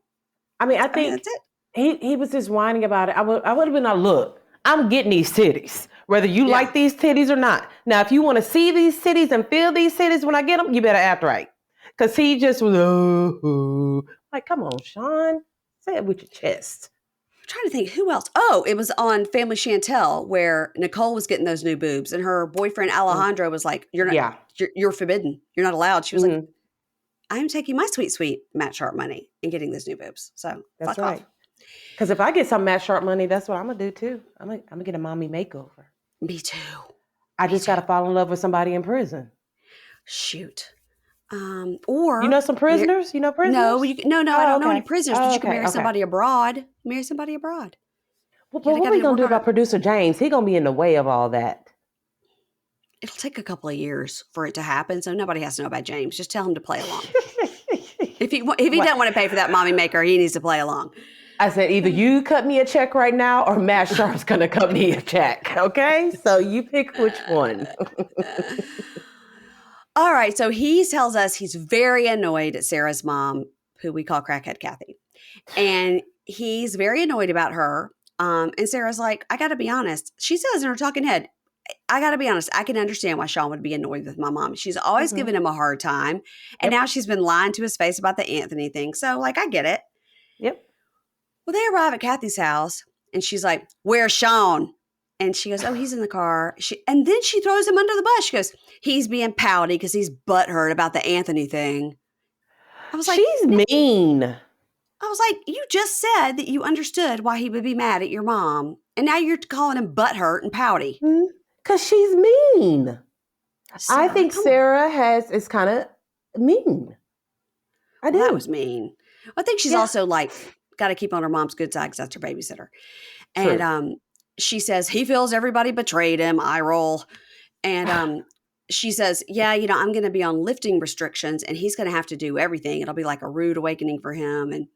I mean, I think that's it. He was just whining about it. I would have been like, look, I'm getting these titties, whether you like these titties or not. Now, if you want to see these titties and feel these titties when I get them, you better act right. Because he just was, like, come on, Shawn, say it with your chest.
I'm trying to think who else. Oh, it was on Family Chantel where Nicole was getting those new boobs and her boyfriend Alejandro was like, you're not, you're forbidden. You're not allowed. She was like, I'm taking my sweet, sweet Matt Sharp money and getting those new boobs. So
that's right. Because if I get some Matt Sharp money, that's what I'm going to do too. I'm going to get a mommy makeover.
Me too.
I just got to fall in love with somebody in prison.
Shoot. Or
you know some prisoners? You know prisoners?
No, I don't know any prisoners, but you can marry somebody abroad. Marry somebody abroad.
Well, but what are we going to do about producer James? He's going to be in the way of all that.
It'll take a couple of years for it to happen, so nobody has to know about James. Just tell him to play along. If he doesn't want to pay for that mommy maker, he needs to play along.
I said, either you cut me a check right now or Matt Sharp's going to cut me a check, okay? So you pick which one.
All right, so he tells us he's very annoyed at Sarah's mom, who we call Crackhead Kathy. And he's very annoyed about her. And Sarah's like, I got to be honest. She says in her talking head, I got to be honest. I can understand why Shawn would be annoyed with my mom. She's always given him a hard time. And now she's been lying to his face about the Anthony thing. So, like, I get it.
Yep.
Well, they arrive at Kathy's house and she's like, where's Shawn? And she goes, oh, he's in the car. And then she throws him under the bus. She goes, he's being pouty because he's butthurt about the Anthony thing. I was like,
she's mean.
I was like, you just said that you understood why he would be mad at your mom. And now you're calling him butthurt and pouty.
Because she's mean.
Sarah,
I think Sarah is kind of mean. I do.
That was mean. I think she's also like, got to keep on her mom's good side because that's her babysitter.
True.
And she says, he feels everybody betrayed him. I roll. And she says, yeah, I'm going to be on lifting restrictions and he's going to have to do everything. It'll be like a rude awakening for him. And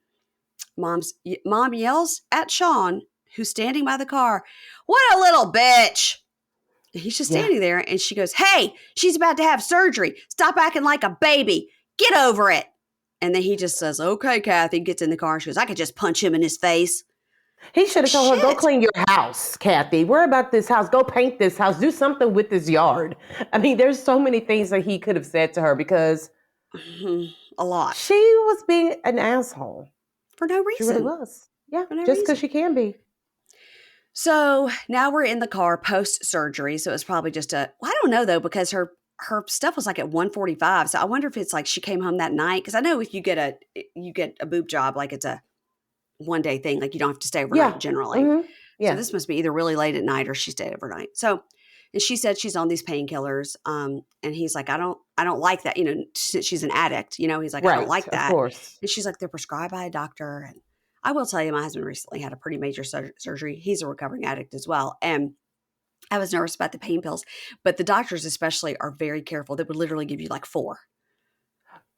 mom yells at Shawn, who's standing by the car, what a little bitch. And he's just standing there. And she goes, hey, she's about to have surgery. Stop acting like a baby. Get over it. And then he just says, okay, Kathy, gets in the car. And she goes, I could just punch him in his face.
He should have told her, go clean your house, Kathy. Worry about this house. Go paint this house. Do something with this yard. I mean, there's so many things that he could have said to her because
a lot.
She was being an asshole.
For no reason.
She really was. Yeah,
no
just because she can be.
So now we're in the car post-surgery. So it's probably just I don't know though, because her stuff was like at 1:45. So I wonder if it's like she came home that night. Because I know if you get a boob job, like it's a one-day thing. Like you don't have to stay overnight generally.
Mm-hmm. Yeah.
So this must be either really late at night or she stayed overnight. So, and she said she's on these painkillers. And he's like, I don't like that. Since she's an addict, he's like, I don't like that.
Of course.
And she's like, they're prescribed by a doctor. And I will tell you, my husband recently had a pretty major surgery. He's a recovering addict as well. And I was nervous about the pain pills, but the doctors especially are very careful. They would literally give you like 4.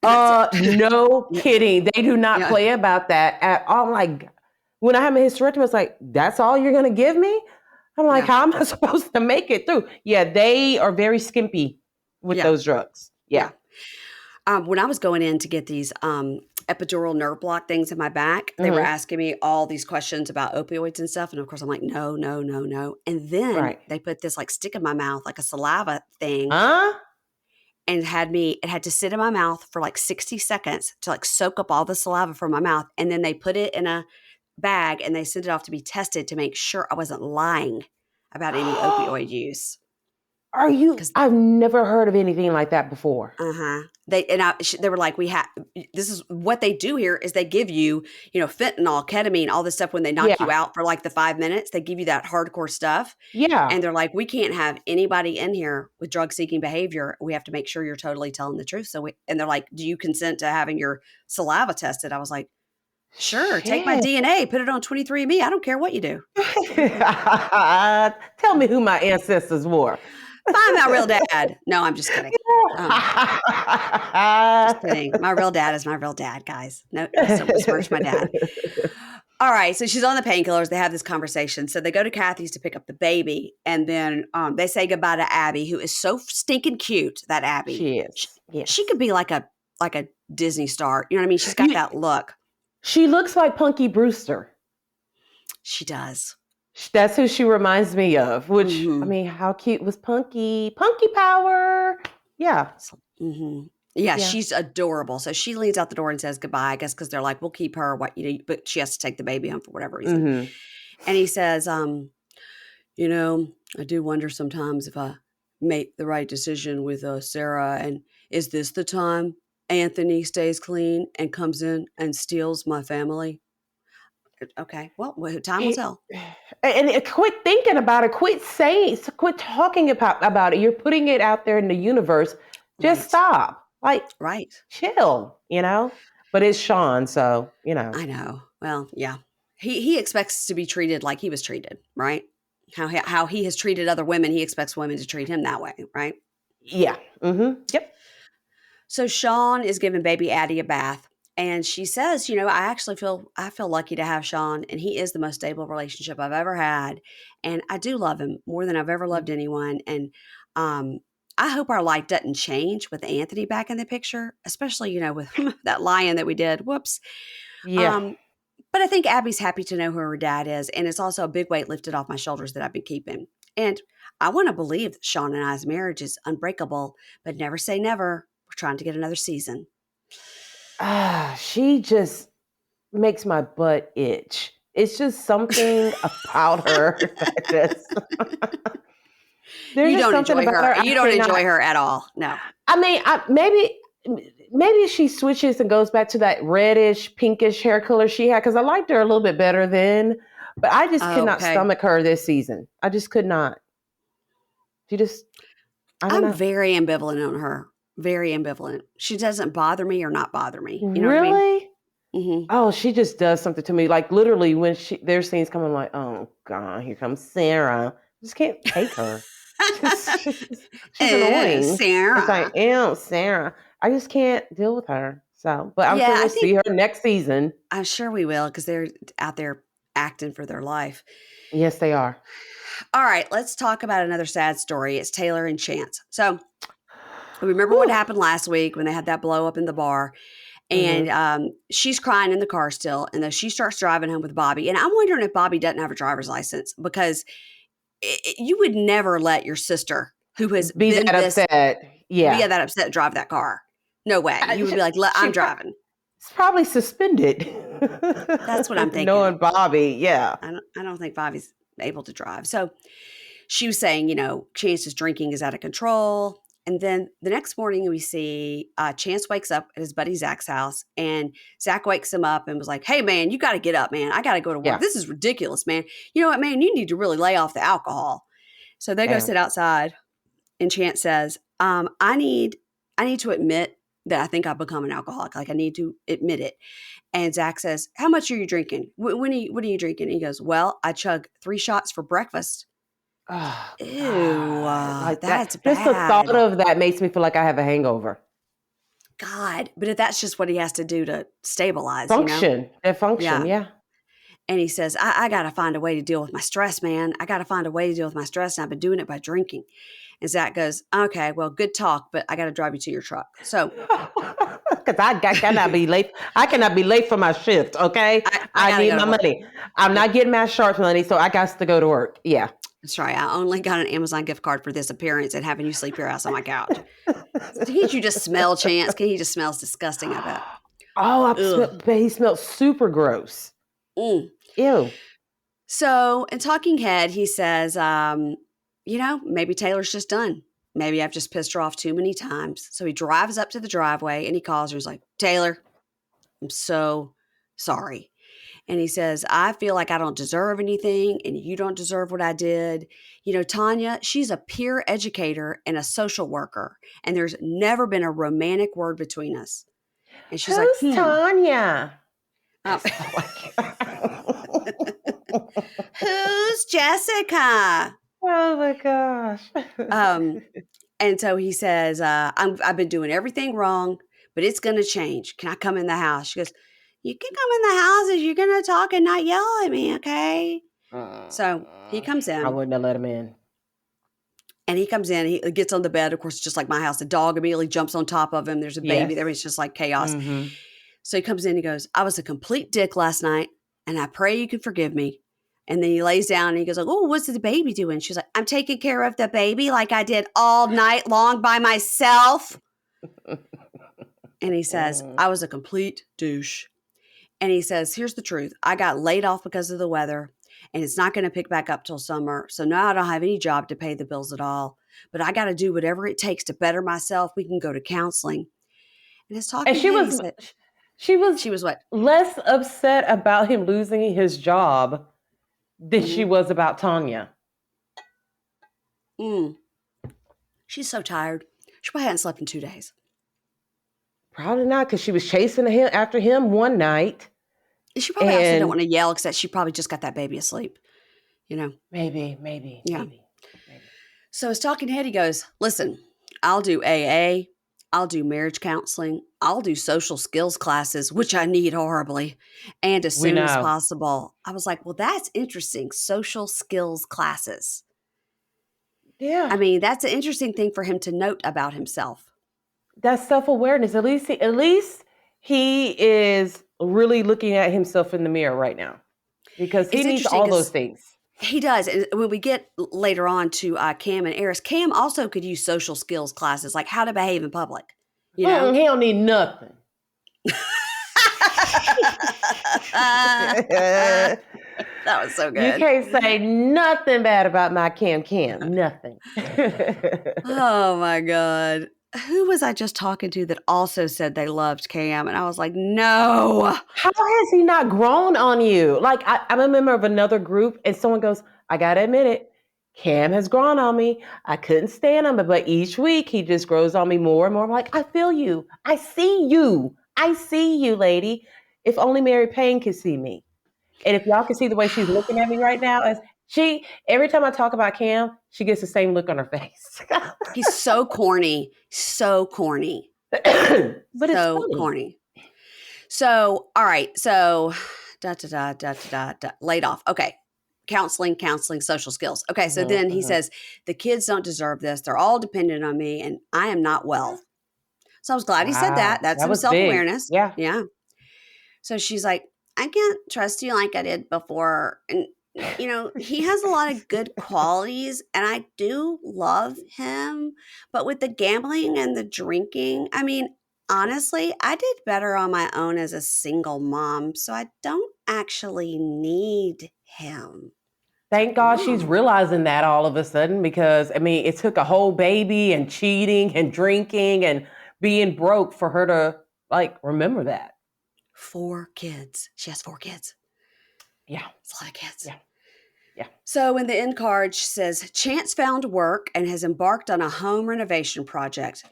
No kidding. They do not play about that at all. Like when I had my hysterectomy, I was like, that's all you're going to give me? I'm like, how am I supposed to make it through? Yeah, they are very skimpy with those drugs. Yeah.
When I was going in to get these epidural nerve block things in my back, they were asking me all these questions about opioids and stuff. And of course, I'm like, no. And then they put this like stick in my mouth, like a saliva thing. And it had to sit in my mouth for like 60 seconds to like soak up all the saliva from my mouth. And then they put it in a bag and they sent it off to be tested to make sure I wasn't lying about any opioid use.
Are you? I've never heard of anything like that before.
They were like, this is what they do here is they give you, fentanyl, ketamine, all this stuff when they knock you out for like the 5 minutes. They give you that hardcore stuff.
Yeah.
And they're like, we can't have anybody in here with drug seeking behavior. We have to make sure you're totally telling the truth. And they're like, do you consent to having your saliva tested? I was like, sure. Take my DNA, put it on 23andMe. I don't care what you do.
Tell me who my ancestors were.
Find my real dad. No, I'm just kidding. Just kidding. My real dad is my real dad, guys. No, don't besmirch my dad. All right. So she's on the painkillers. They have this conversation. So they go to Kathy's to pick up the baby. And then they say goodbye to Abby, who is so stinking cute, that Abby.
She is. Yes.
She could be like a Disney star. You know what I mean? She's got that look.
She looks like Punky Brewster. She
does.
That's who she reminds me of, which, I mean, how cute was Punky? Punky power. Yeah.
Yeah, she's adorable. So she leans out the door and says goodbye, I guess, because they're like, we'll keep her, but she has to take the baby home for whatever reason. And he says, I do wonder sometimes if I make the right decision with Sara. And is this the time Anthony stays clean and comes in and steals my family? Okay. Well, time will tell.
And quit thinking about it. Quit talking about it. You're putting it out there in the universe. Just stop. Chill, But it's Shawn, so,
I know. Well, yeah. He expects to be treated like he was treated, right? How he has treated other women, he expects women to treat him that way, right?
Yeah. Yep.
So Shawn is giving baby Addie a bath. And she says, I feel lucky to have Shawn, and he is the most stable relationship I've ever had. And I do love him more than I've ever loved anyone. And I hope our life doesn't change with Anthony back in the picture, especially, with that lion that we did. Whoops.
Yeah.
But I think Abby's happy to know who her dad is, and it's also a big weight lifted off my shoulders that I've been keeping. And I want to believe that Shawn and I's marriage is unbreakable, but never say never. We're trying to get another season.
She just makes my butt itch. It's just something about her that just there's
You
just
don't
something
enjoy
about
her.
her.
You don't enjoy her at all. No.
I mean, maybe she switches and goes back to that reddish, pinkish hair color she had because I liked her a little bit better then. But I just could not
Okay.
stomach her this season. I just could not. She just, I don't
I'm
know.
very ambivalent on her. Very ambivalent. She doesn't bother me or not bother me. You know what I mean?
Really?
Mm-hmm.
Oh, she just does something to me. Like literally, when there's scenes coming, I'm like, oh god, here comes Sara. I just can't take her. She's annoying. It's like,
Sara.
ew, Sara. I just can't deal with her. So, but I'm sure
Yeah, I
we'll
think
see her next season.
I'm sure we will because they're out there acting for their life.
Yes, they are.
All right, let's talk about another sad story. It's Tayler and Chance. So remember what
Whew.
happened last week when they had that blow up in the bar? And
Mm-hmm.
she's crying in the car still. And then she starts driving home with Bobby. And I'm wondering if Bobby doesn't have a driver's license because you would never let your sister, who has
Be
been
that upset.
be
Yeah.
that upset, drive that car. No way. You would be like,
She
I'm driving.
it's probably suspended.
That's what I'm thinking.
Knowing Bobby, yeah.
I don't think Bobby's able to drive. So she was saying, Chance's drinking is out of control. And then the next morning, we see Chance wakes up at his buddy Zach's house, and Zach wakes him up and was like, "Hey, man, you got to get up, man. I got to go to work.
Yeah.
This is ridiculous, man. You know what, man? You need to really lay off the alcohol." So they go
Damn.
sit outside, and Chance says, "I need to admit that I think I've become an alcoholic. Like I need to admit it." And Zach says, "How much are you drinking? What are you drinking?" And he goes, "Well, I chug 3 shots for breakfast."
Oh
Ew,
God. Like that.
that's
Just the thought
bad.
of that makes me feel like I have a hangover.
God, but if that's just what he has to do to stabilize,
Function. Their function,
Yeah.
yeah.
And he says, I got to find a way to deal with my stress, man. I got to find a way to deal with my stress. And I've been doing it by drinking. And Zach goes, okay, well, good talk, but I got to drive you to your truck. So
Because cannot be late. I cannot be late for my shift, okay?
I
I
got to
need
go to
my
work.
money. I'm not getting my sharp money, so I got to go to work. Yeah.
That's right. I only got an Amazon gift card for this appearance and having you sleep your ass on my couch. Can't you just smell Chance? Can he just smells disgusting, I bet.
Oh, but he smelled super gross.
Mm.
Ew.
So in Talking Head, he says, maybe Taylor's just done. Maybe I've just pissed her off too many times. So he drives up to the driveway and he calls her. He's like, Tayler, I'm so sorry. And he says, I feel like I don't deserve anything and you don't deserve what I did. Tanya, she's a peer educator and a social worker, and there's never been a romantic word between us. And she's like,
Who's Tanya?
Oh. Who's Jessica?
Oh my gosh.
And so he says, I've been doing everything wrong, but it's going to change. Can I come in the house? She goes, you can come in the house if you're going to talk and not yell at me, okay? So he comes in.
I wouldn't have let him in.
And he comes in, he gets on the bed. Of course, just like my house, the dog immediately jumps on top of him. There's a baby there. It's just like chaos.
Mm-hmm.
So he comes in, he goes, I was a complete dick last night, and I pray you can forgive me. And then he lays down and he goes like, oh, what's the baby doing? She's like, I'm taking care of the baby like I did all night long by myself. And he says, I was a complete douche. And he says, here's the truth. I got laid off because of the weather, and it's not going to pick back up till summer. So now I don't have any job to pay the bills at all. But I got to do whatever it takes to better myself. We can go to counseling. And his talking
And she was what? Less upset about him losing his job than she was about Tanya.
She's so tired. She probably hadn't slept in 2 days.
Probably not, because she was chasing after him one night.
She probably also don't want to yell because she probably just got that baby asleep.
Maybe.
Yeah.
Maybe.
So his talking head, he goes, listen, I'll do AA. I'll do marriage counseling. I'll do social skills classes, which I need horribly, and as soon as possible. I was like, well, that's interesting. Social skills classes.
Yeah.
I mean, that's an interesting thing for him to note about himself.
That's self-awareness. At least he is really looking at himself in the mirror right now because he needs all those things.
He does. And when we get later on to Cam and Aris, Cam also could use social skills classes, like how to behave in public. You know?
He don't need nothing.
That was so good.
You can't say nothing bad about my Cam. Nothing.
Oh my God. Who was I just talking to that also said they loved Cam? And I was like, no.
How has he not grown on you? Like, I'm a member of another group and someone goes, I got to admit it. Cam has grown on me. I couldn't stand him, but each week he just grows on me more and more. I'm like, I feel you. I see you. I see you, lady. If only Mary Payne could see me. And if y'all can see the way she's looking at me right now, every time I talk about Cam, she gets the same look on her face.
He's so corny. So corny.
But it's
so
funny.
Corny. So, all right. So, laid off. Okay. Counseling, social skills. Okay. So then he says, the kids don't deserve this. They're all dependent on me and I am not well. So I was glad he said that. That's some self-awareness.
Yeah.
Yeah. So she's like, I can't trust you like I did before. And, you know, he has a lot of good qualities and I do love him. But with the gambling and the drinking, I mean, honestly, I did better on my own as a single mom. So I don't actually need him.
Thank God she's realizing that all of a sudden because, I mean, it took a whole baby and cheating and drinking and being broke for her to, like, remember that.
4 kids. She has 4 kids.
Yeah.
It's a lot of kids.
Yeah.
So in the end card, she says, Chance found work and has embarked on a home renovation project.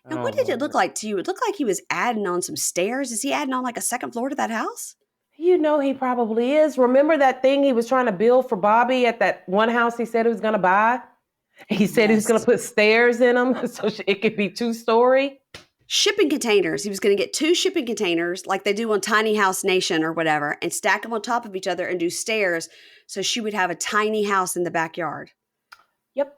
Now, what did it look like to you? It looked like he was adding on some stairs. Is he adding on like a second floor to that house?
You know he probably is. Remember that thing he was trying to build for Bobby at that one house he said he was going to buy? He said he was going to put stairs in them so it could be 2-story.
Shipping containers. He was going to get 2 shipping containers like they do on Tiny House Nation or whatever and stack them on top of each other and do stairs so she would have a tiny house in the backyard.
Yep.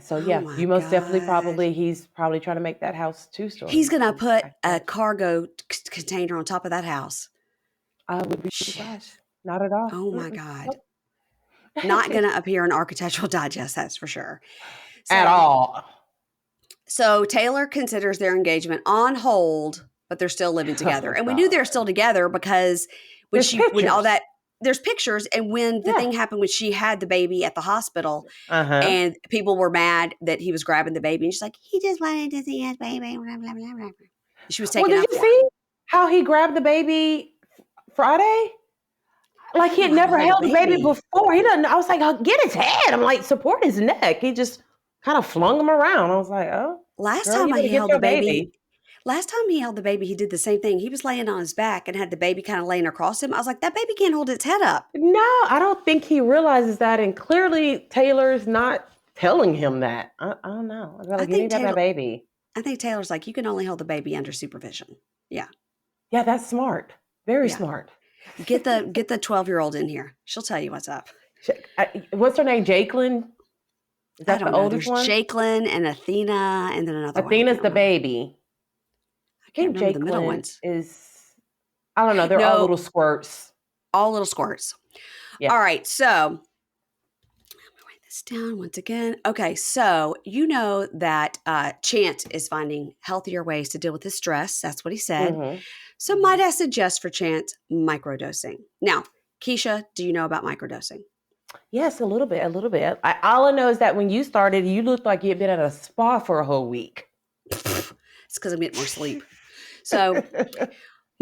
So yeah, you most definitely he's probably trying to make that house 2-story.
He's going to put a cargo container on top of that house.
I would be surprised. Not at all.
Oh my God. Nope. Not going to appear in Architectural Digest, that's for sure.
At all.
So Tayler considers their engagement on hold, but they're still living together. And we knew they're still together because when all that, there's pictures. And when the thing happened, when she had the baby at the hospital and people were mad that he was grabbing the baby. And she's like, he just wanted to see his baby. Blah, blah, blah, blah. She was taking
did you see how he grabbed the baby Friday? Like he had never held the baby before. He doesn't. I was like, oh, get his head. I'm like, support his neck. He just kind of flung him around. I was like, oh.
Last time he held the baby, he did the same thing. He was laying on his back and had the baby kind of laying across him. I was like, that baby can't hold its head up.
No, I don't think he realizes that. And clearly Taylor's not telling him that. I don't know. I think you need that baby.
I think Taylor's like, you can only hold the baby under supervision. Yeah.
Yeah, that's smart. Very smart.
Get the 12-year-old in here. She'll tell you what's up.
What's her name? Jacqueline? Is that the oldest one?
Jacqueline and Athena and then another one.
Athena's the baby.
I can't remember the middle ones.
I don't know. They're all little squirts.
All little squirts. Yeah. All right. So I'm going to write this down once again. Okay. So you know that Chance is finding healthier ways to deal with his stress. That's what he said. So might I suggest for Chance microdosing? Now, Keisha, do you know about microdosing?
Yes, a little bit. All I know is that when you started, you looked like you had been at a spa for a whole week.
It's because I'm getting more sleep. So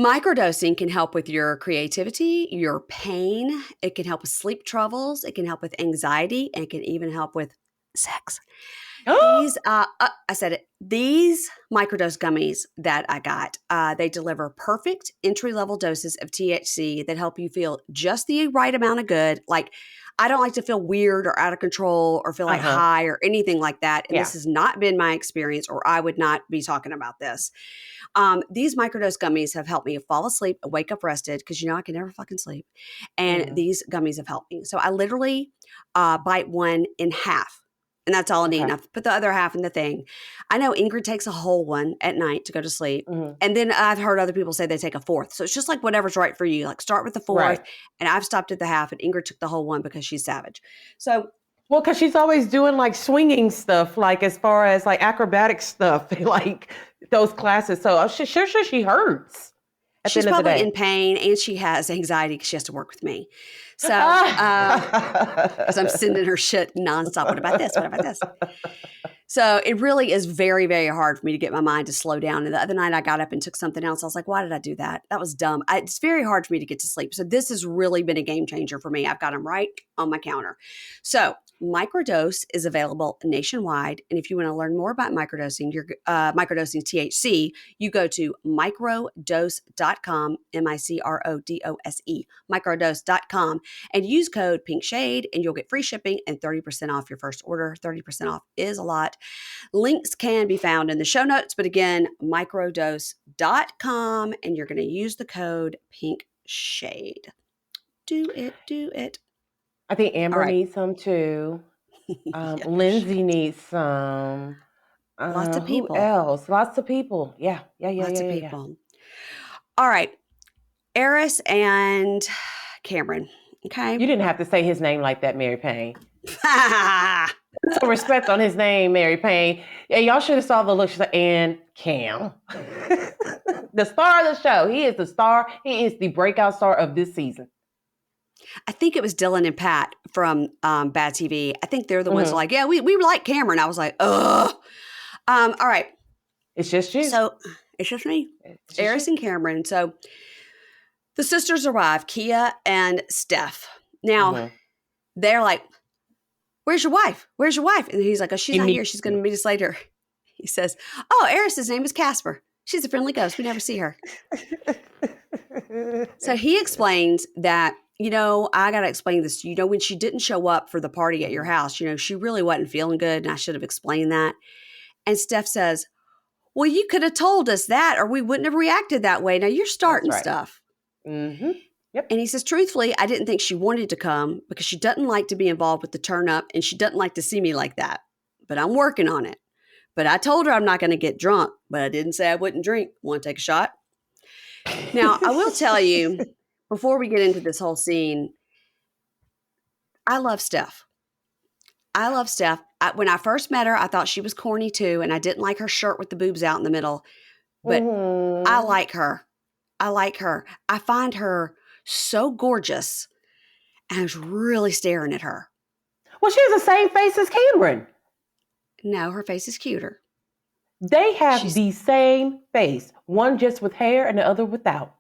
microdosing can help with your creativity, your pain. It can help with sleep troubles. It can help with anxiety. And it can even help with sex. These, I said it. These microdose gummies that I got, they deliver perfect entry-level doses of THC that help you feel just the right amount of good. Like, I don't like to feel weird or out of control or feel like high or anything like that. And this has not been my experience, or I would not be talking about this. These microdose gummies have helped me fall asleep and wake up rested because, I can never fucking sleep. And these gummies have helped me. So I literally bite one in half. And that's all I need.
Okay.
And I've put the other half in the thing. I know Ingrid takes a whole one at night to go to sleep.
Mm-hmm.
And then I've heard other people say they take a fourth. So it's just like whatever's right for you. Like start with the fourth.
Right.
And I've stopped at the half and Ingrid took the whole one because she's savage. So
well, because she's always doing like swinging stuff, like as far as like acrobatic stuff, like those classes. So I'm sure she hurts.
She's probably in pain and she has anxiety because she has to work with me. So, because I'm sending her shit nonstop. What about this? What about this? So it really is very, very hard for me to get my mind to slow down. And the other night I got up and took something else. I was like, why did I do that? That was dumb. It's very hard for me to get to sleep. So this has really been a game changer for me. I've got them right on my counter. So microdose is available nationwide. And if you want to learn more about microdosing, microdosing THC, you go to microdose.com, MICRODOSE, microdose.com, and use code PINKSHADE and you'll get free shipping and 30% off your first order. 30% off is a lot. Links can be found in the show notes, but again, microdose.com, and you're going to use the code PINKSHADE. Do it.
I think Amber needs some too. Lindsey needs some.
Lots of people.
Who else? Lots of people. Yeah.
Lots of people. All right. Aris and Cameron. Okay.
You didn't have to say his name like that, Mary Payne. Some respect on his name, Mary Payne. Yeah, y'all should have saw the look. She's like, and Cam. The star of the show. He is the star. He is the breakout star of this season.
I think it was Dylan and Pat from Bad TV. I think they're the ones like, yeah, we like Cameron. I was like, ugh. All right.
It's just you.
So it's just me. It's Aris and Cameron. So the sisters arrive, Kia and Steph. Now they're like, where's your wife? Where's your wife? And he's like, oh, she's not here. She's going to meet us later. He says, oh, Aris's name is Casper. She's a friendly ghost. We never see her. So he explains that, I got to explain this to you. When she didn't show up for the party at your house, she really wasn't feeling good. And I should have explained that. And Steph says, well, you could have told us that or we wouldn't have reacted that way. Now you're starting stuff.
Mm-hmm. Yep.
And he says, truthfully, I didn't think she wanted to come because she doesn't like to be involved with the turn up and she doesn't like to see me like that. But I'm working on it. But I told her I'm not going to get drunk, but I didn't say I wouldn't drink. Want to take a shot? Now, I will tell you, before we get into this whole scene, I love Steph. When I first met her, I thought she was corny too, and I didn't like her shirt with the boobs out in the middle. But I like her. I find her so gorgeous, and I was really staring at her.
Well, she has the same face as Cameron.
No, her face is cuter.
They have the same face. One just with hair and the other without.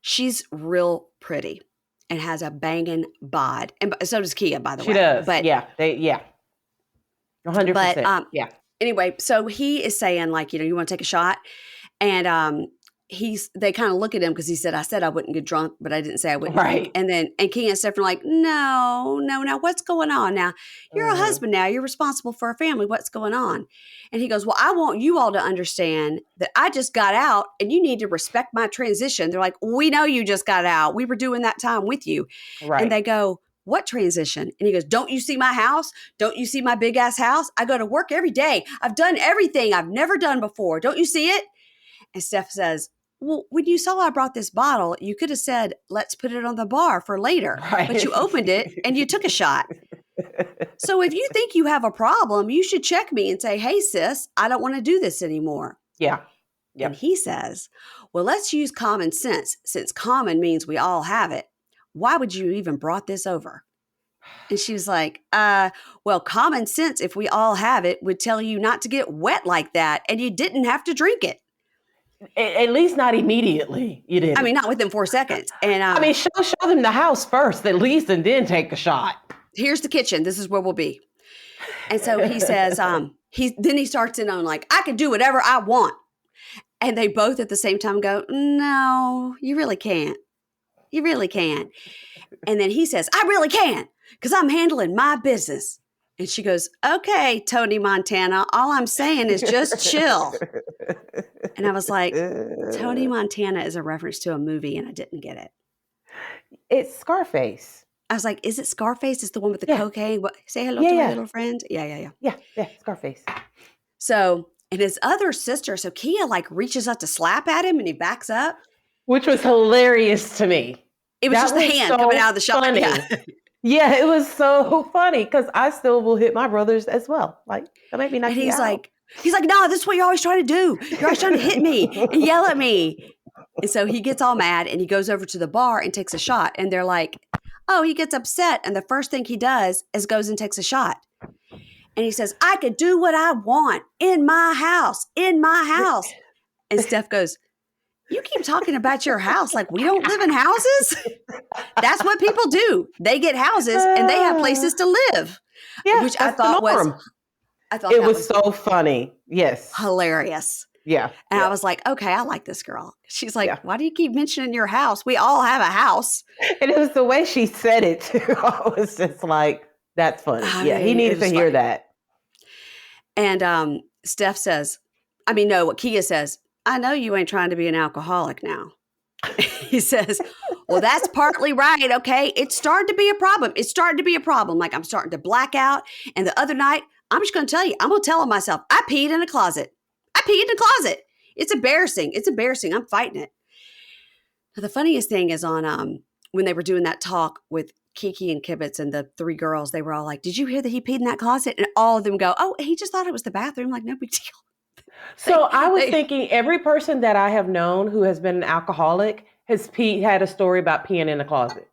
She's real pretty and has a banging bod. And so does Kia, by the way.
She does. But, 100%.
But anyway, so he is saying like, you want to take a shot? And they kind of look at him because he said, I said I wouldn't get drunk, but I didn't say I wouldn't drink. And Kia and Steph are like, no, what's going on now? You're a husband now. You're responsible for a family. What's going on? And he goes, well, I want you all to understand that I just got out and you need to respect my transition. They're like, we know you just got out. We were doing that time with you. Right. And they go, what transition? And he goes, don't you see my house? Don't you see my big ass house? I go to work every day. I've done everything I've never done before. Don't you see it? And Steph says, well, when you saw I brought this bottle, you could have said, let's put it on the bar for later. Right. But you opened it and you took a shot. So if you think you have a problem, you should check me and say, hey, sis, I don't want to do this anymore.
Yeah. Yep.
And he says, well, let's use common sense. Since common means we all have it. Why would you even brought this over? And she was like, well, common sense, if we all have it, would tell you not to get wet like that. And you didn't have to drink it.
At least not immediately. You didn't.
I mean, not within 4 seconds. And
show them the house first, at least, and then take a shot.
Here's the kitchen. This is where we'll be. And so he says, he starts in on like, I can do whatever I want. And they both at the same time go, no, you really can't. You really can't. And then he says, I really can, because I'm handling my business. And she goes, okay, Tony Montana, all I'm saying is just chill. And I was like, Tony Montana is a reference to a movie, and I didn't get it.
It's Scarface.
I was like, is it Scarface? It's the one with the cocaine? What, say hello to my little friend. Yeah.
Yeah, Scarface.
So, and his other sister, so Kia like reaches out to slap at him and he backs up.
Which was hilarious to me.
It was just the hand coming out of the shot.
Funny. Yeah, it was so funny because I still will hit my brothers as well. Like, that might be nice.
And he's like, no, this is what you're always trying to do. You're always trying to hit me and yell at me. And so he gets all mad and he goes over to the bar and takes a shot. And they're like, oh, he gets upset. And the first thing he does is goes and takes a shot. And he says, I could do what I want in my house. And Steph goes, you keep talking about your house like we don't live in houses. That's what people do. They get houses and they have places to live. Yeah, which I thought it was
so funny. Yes.
Hilarious.
Yeah.
And I was like, okay, I like this girl. She's like, why do you keep mentioning your house? We all have a house.
And it was the way she said it too. I was just like, that's funny. He needed to hear that.
And Steph says, what Kia says, I know you ain't trying to be an alcoholic now. He says, well, that's partly right. Okay. It's starting to be a problem. Like I'm starting to black out. And the other night, I'm just going to tell you, I'm going to tell on myself. I peed in a closet. It's embarrassing. I'm fighting it. Now, the funniest thing is on when they were doing that talk with Kiki and Kibitz and the three girls, they were all like, did you hear that he peed in that closet? And all of them go, oh, he just thought it was the bathroom. Like, no big deal.
So I was thinking every person that I have known who has been an alcoholic has had a story about peeing in a closet.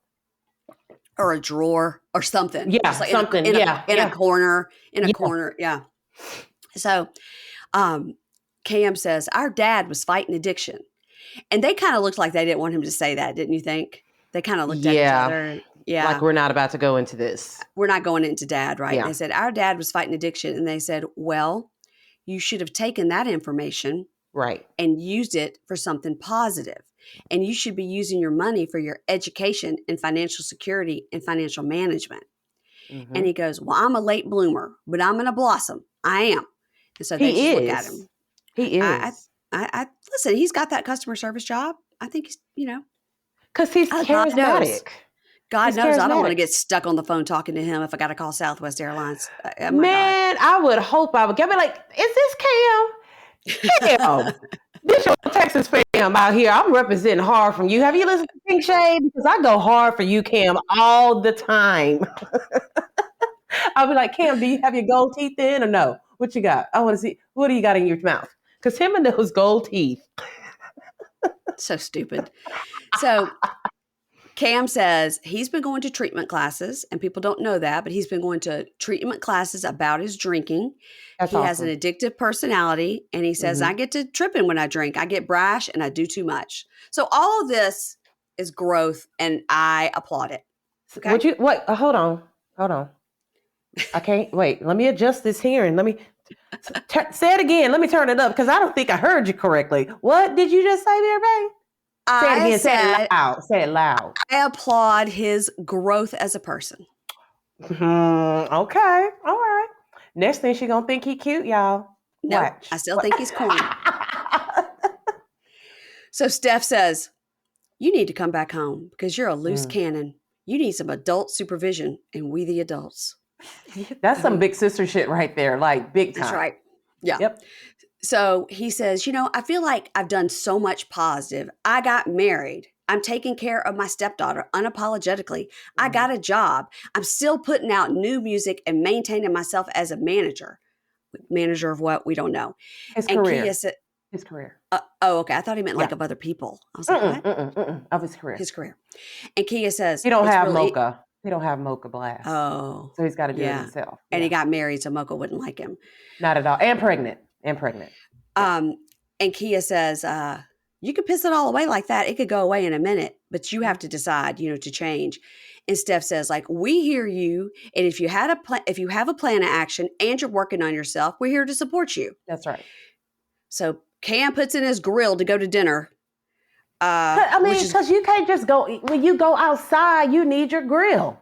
Or a drawer or something.
Yeah,
like
something.
In a corner. Yeah. So Cam says, our dad was fighting addiction. And they kind of looked like they didn't want him to say that, didn't you think? They kind of looked at each other. Yeah.
Like, we're not about to go into this.
We're not going into dad, right?
Yeah.
They said, our dad was fighting addiction. And they said, well, you should have taken that information and used it for something positive. And you should be using your money for your education and financial security and financial management. Mm-hmm. And he goes, well, I'm a late bloomer, but I'm going to blossom. I am. And so they just look at him.
He is.
I listen, he's got that customer service job. I think he's,
because he's charismatic.
God knows I don't want to get stuck on the phone talking to him if I got to call Southwest Airlines.
Man, I would hope I would get me like, is this Cam? Cam, this your Texas fam out here. I'm representing hard from you. Have you listened to Pink Shade? Because I go hard for you, Cam, all the time. I'll be like, Cam, do you have your gold teeth in or no? What you got? I want to see. What do you got in your mouth? Because him and those gold teeth.
So stupid. So Cam says he's been going to treatment classes, and people don't know that, but he's been going to treatment classes about his drinking. He has an addictive personality, and he says, I get to tripping when I drink. I get brash, and I do too much. So all of this is growth, and I applaud it. Okay?
Hold on. I can't, wait, let me adjust this hearing. Let me, say it again. Let me turn it up, because I don't think I heard you correctly. What did you just say there, babe? Say it again. Say it loud.
I applaud his growth as a person.
Okay. All right. Next thing she gonna think he cute, y'all.
No,
Watch.
I still think he's corny. So Steph says, you need to come back home because you're a loose cannon. You need some adult supervision, and we the adults.
That's some big sister shit right there, like big time.
That's right. Yeah.
Yep.
So he says, I feel like I've done so much positive. I got married. I'm taking care of my stepdaughter unapologetically. I got a job. I'm still putting out new music and maintaining myself as a manager. Manager of what? We don't know.
His career. His career.
Okay. I thought he meant like of other people. I was like, what?
Of his career.
His career. And Kia says,
he don't have Mocha. He don't have Mocha Blast.
Oh.
So he's got to do it himself.
And he got married, so Mocha wouldn't like him.
Not at all. And pregnant.
And Kia says, you could piss it all away like that. It could go away in a minute, but you have to decide, to change. And Steph says, like, we hear you. And if you have a plan of action and you're working on yourself, we're here to support you.
That's right.
So Cam puts in his grill to go to dinner.
Because you can't just go, when you go outside, you need your grill.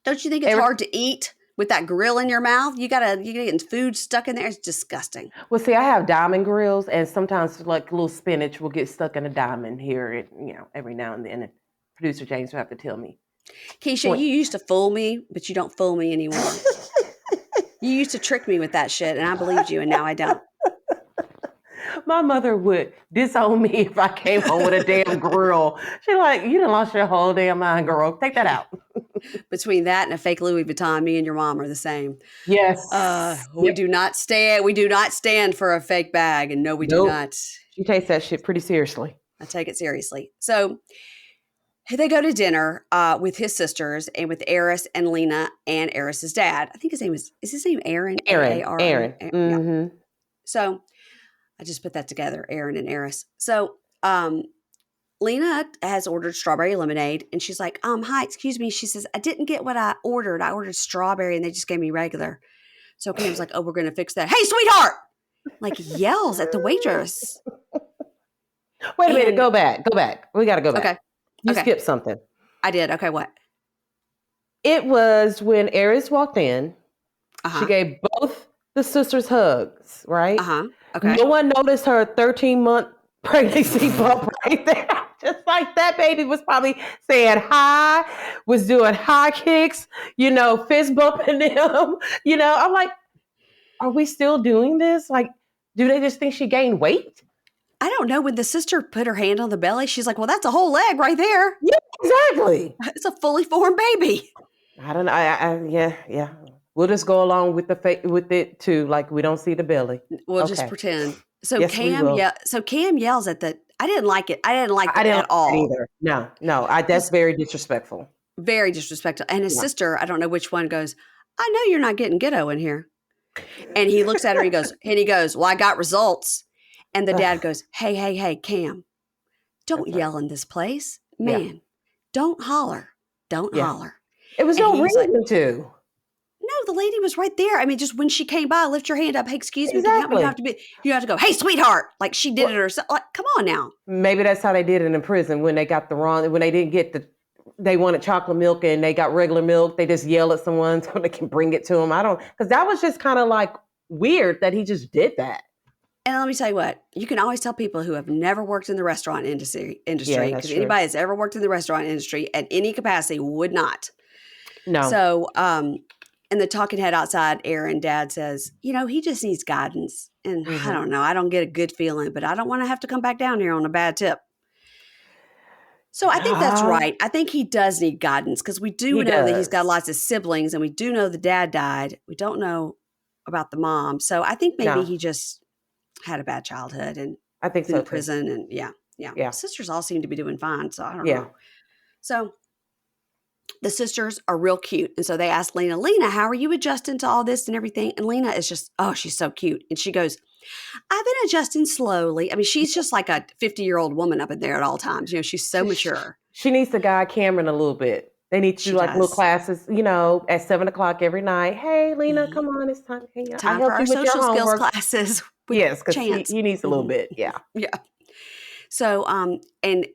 Don't you think it's hard to eat with that grill in your mouth? You're getting food stuck in there. It's disgusting.
Well, see, I have diamond grills, and sometimes like little spinach will get stuck in a diamond here, every now and then. And producer James will have to tell me
Keisha, you used to fool me, but you don't fool me anymore. You used to trick me with that shit, and I believed you, and now I don't.
My mother would disown me if I came home with a damn grill. She's like, you done lost your whole damn mind, girl. Take that out.
Between that and a fake Louis Vuitton, me and your mom are the same.
Yes.
We do not stand for a fake bag, and no, we do not.
She takes that shit pretty seriously.
I take it seriously. So they go to dinner with his sisters and with Aris and Lena and Aris's dad. I think his name is his name Aaron?
Aaron.
Yeah. So I just put that together, Aaron and Aris. So Lena has ordered strawberry lemonade, and she's like, hi, excuse me. She says, I didn't get what I ordered. I ordered strawberry, and they just gave me regular. So Cam's like, oh, we're going to fix that. Hey, sweetheart! Like, yells at the waitress.
Wait a minute. Go back. We got to go back.
Okay.
You skipped something.
I did. Okay, what?
It was when Aris walked in. She gave both the sisters hugs, right?
Okay.
No one noticed her 13-month pregnancy bump right there. Just like that baby was probably saying hi, was doing high kicks, fist bumping them. I'm like, are we still doing this? Like, do they just think she gained weight?
I don't know. When the sister put her hand on the belly, she's like, well, that's a whole leg right there.
Yeah, exactly.
It's a fully formed baby.
I don't know. Yeah. We'll just go along with with it too. Like, we don't see the belly.
We'll just pretend. So
yes,
Cam yells at the. I didn't like it. I didn't like it at all
either. No. That's very disrespectful.
Very disrespectful. And his sister, I don't know which one, goes, I know you're not getting ghetto in here. And he looks at her. He goes, well, I got results. And the dad goes, hey, Cam, don't yell in this place, man. Don't holler. Don't holler.
It was no reason to.
No, the lady was right there. I mean, just when she came by, lift your hand up. Hey, excuse me.
Exactly.
You have to go, hey, sweetheart. Like she did it herself. Like, come on now.
Maybe that's how they did it in prison when they got when they didn't get they wanted chocolate milk and they got regular milk. They just yell at someone so they can bring it to them. Because that was just kind of like weird that he just did that.
And let me tell you what, you can always tell people who have never worked in the restaurant industry, because anybody that's ever worked in the restaurant industry at any capacity would not.
No.
So, in the talking head outside, Aaron, dad says, he just needs guidance. And I don't know, I don't get a good feeling, but I don't want to have to come back down here on a bad tip. So I think that's right. I think he does need guidance because we do know that he's got lots of siblings, and we do know the dad died. We don't know about the mom. So I think maybe he just had a bad childhood and
I think
in prison. And yeah. Sisters all seem to be doing fine. So I don't know. So the sisters are real cute. And so they asked Lena, how are you adjusting to all this and everything? And Lena is just, she's so cute. And she goes, I've been adjusting slowly. I mean, she's just like a 50-year-old woman up in there at all times. She's so mature.
She needs to guide Cameron a little bit. They need to do like little classes, at 7:00 every night. Hey, Lena, come on, it's time.
Time for our social skills classes.
Yes, because he needs a little bit. Yeah.
Yeah. So, and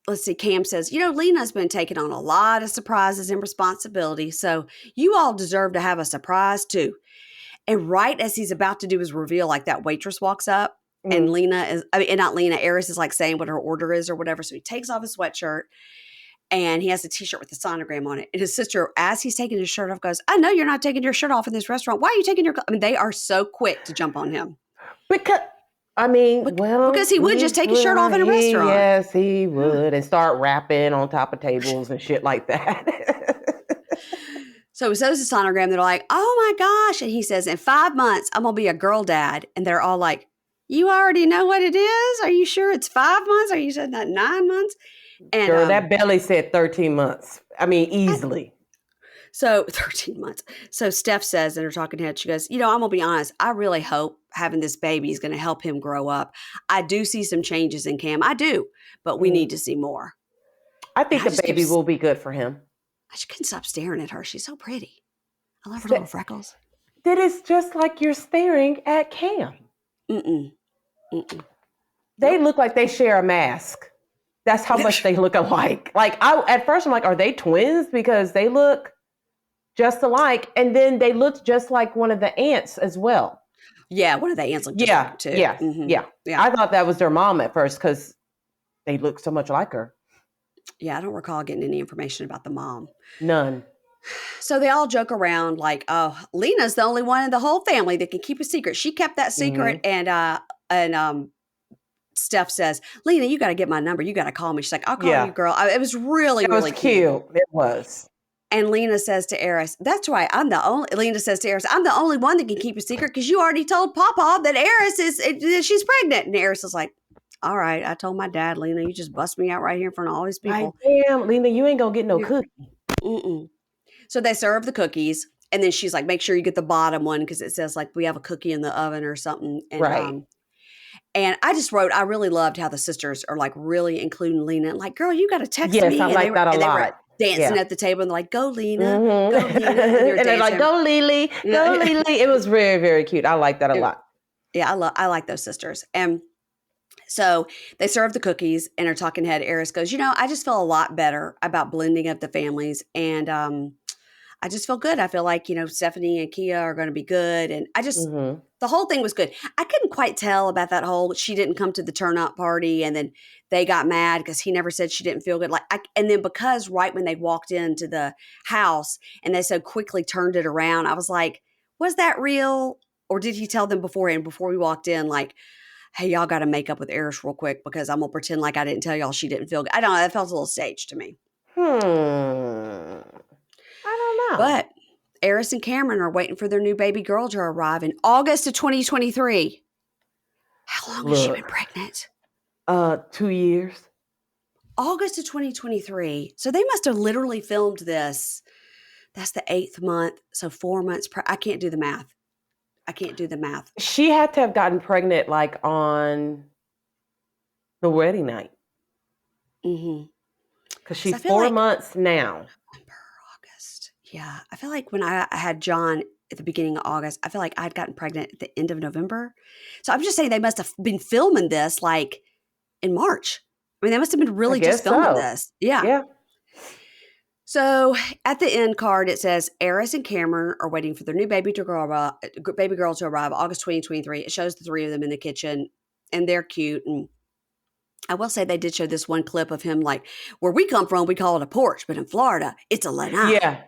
let's see, Cam says, Lena's been taking on a lot of surprises and responsibility. So you all deserve to have a surprise too. And right as he's about to do his reveal, like that waitress walks up and Aris is like saying what her order is or whatever. So he takes off his sweatshirt and he has a t-shirt with the sonogram on it. And his sister, as he's taking his shirt off, goes, I know you're not taking your shirt off in this restaurant. Why are you taking your, they are so quick to jump on him.
Because he would just take his shirt off in a restaurant. Yes, he would. And start rapping on top of tables and shit like that.
So he shows the sonogram. They're like, oh my gosh. And he says, in 5 months, I'm going to be a girl dad. And they're all like, you already know what it is? Are you sure it's 5 months? Are you saying that 9 months? And
girl, that belly said 13 months. I mean, easily.
So 13 months. So Steph says in her talking head, she goes, I'm going to be honest. I really hope having this baby is going to help him grow up. I do see some changes in Cam. I do, but we need to see more.
I think the baby will be good for him.
I just couldn't stop staring at her. She's so pretty. I love her little freckles.
That is just like you're staring at Cam. They look like they share a mask. That's how much they look alike. Like at first I'm like, are they twins? Because they look just alike. And then they looked just like one of the aunts as well.
Yeah, one of the aunts looked just like her too.
Yeah. I thought that was their mom at first because they look so much like her.
Yeah, I don't recall getting any information about the mom.
None.
So they all joke around like, "Oh, Lena's the only one in the whole family that can keep a secret. She kept that secret." And Steph says, "Lena, you got to get my number. You got to call me." She's like, "I'll call you,
Yeah.
girl." It was really,
It was
really cute.
It was.
And Lena says to Aris, "That's right. Lena says to Aris, I'm the only one that can keep a secret because you already told Papa that she's pregnant." And Aris is like, "All right, I told my dad, Lena, you just bust me out right here in front of all these
Like,
people."
damn, Lena, you ain't gonna get no cookie.
Mm-mm. So they serve the cookies. And then she's like, "Make sure you get the bottom one because it says like we have a cookie in the oven or something."
Right.
And I just wrote, I really loved how the sisters are like really including Lena. Like, "Girl, you got to text
Yes,
me."
I like that a
They were
lot.
dancing
Yeah.
at the table and they're like, "Go Lena, go
Mm-hmm.
Lena." And they're
And they're like,
dancing.
go Lily, go Lily. It was very, very cute. I like that a lot.
Yeah, I like those sisters. And so they serve the cookies and are talking head. Eris goes, "I just feel a lot better about blending up the families. And I just feel good. I feel like, Stephanie and Kia are going to be good." And
Mm-hmm.
the whole thing was good. I couldn't quite tell about that whole, she didn't come to the turn up party and then they got mad because he never said she didn't feel good. And then because right when they walked into the house and they so quickly turned it around, I was like, was that real? Or did he tell them beforehand, before we walked in, like, "Hey, y'all got to make up with Eris real quick because I'm going to pretend like I didn't tell y'all she didn't feel good." I don't know. That felt a little staged to me.
I don't know.
But Aris and Cameron are waiting for their new baby girl to arrive in August of 2023. How long has she been pregnant?
2 years.
August of 2023. So they must have literally filmed this. That's the 8th month. So 4 months. I can't do the math.
She had to have gotten pregnant like on the wedding night.
Mm-hmm.
Because she's 4 months now.
August. Yeah. I feel like when I had John at the beginning of August, I feel like I'd gotten pregnant at the end of November. So I'm just saying they must have been filming this like in March. I mean, they must have been really just filming this. Yeah.
Yeah.
So at the end card, it says Aris and Cameron are waiting for their new baby girl to arrive August 2023. It shows the three of them in the kitchen and they're cute. And I will say they did show this one clip of him, like, where we come from, we call it a porch, but in Florida, it's a lanai.
Yeah.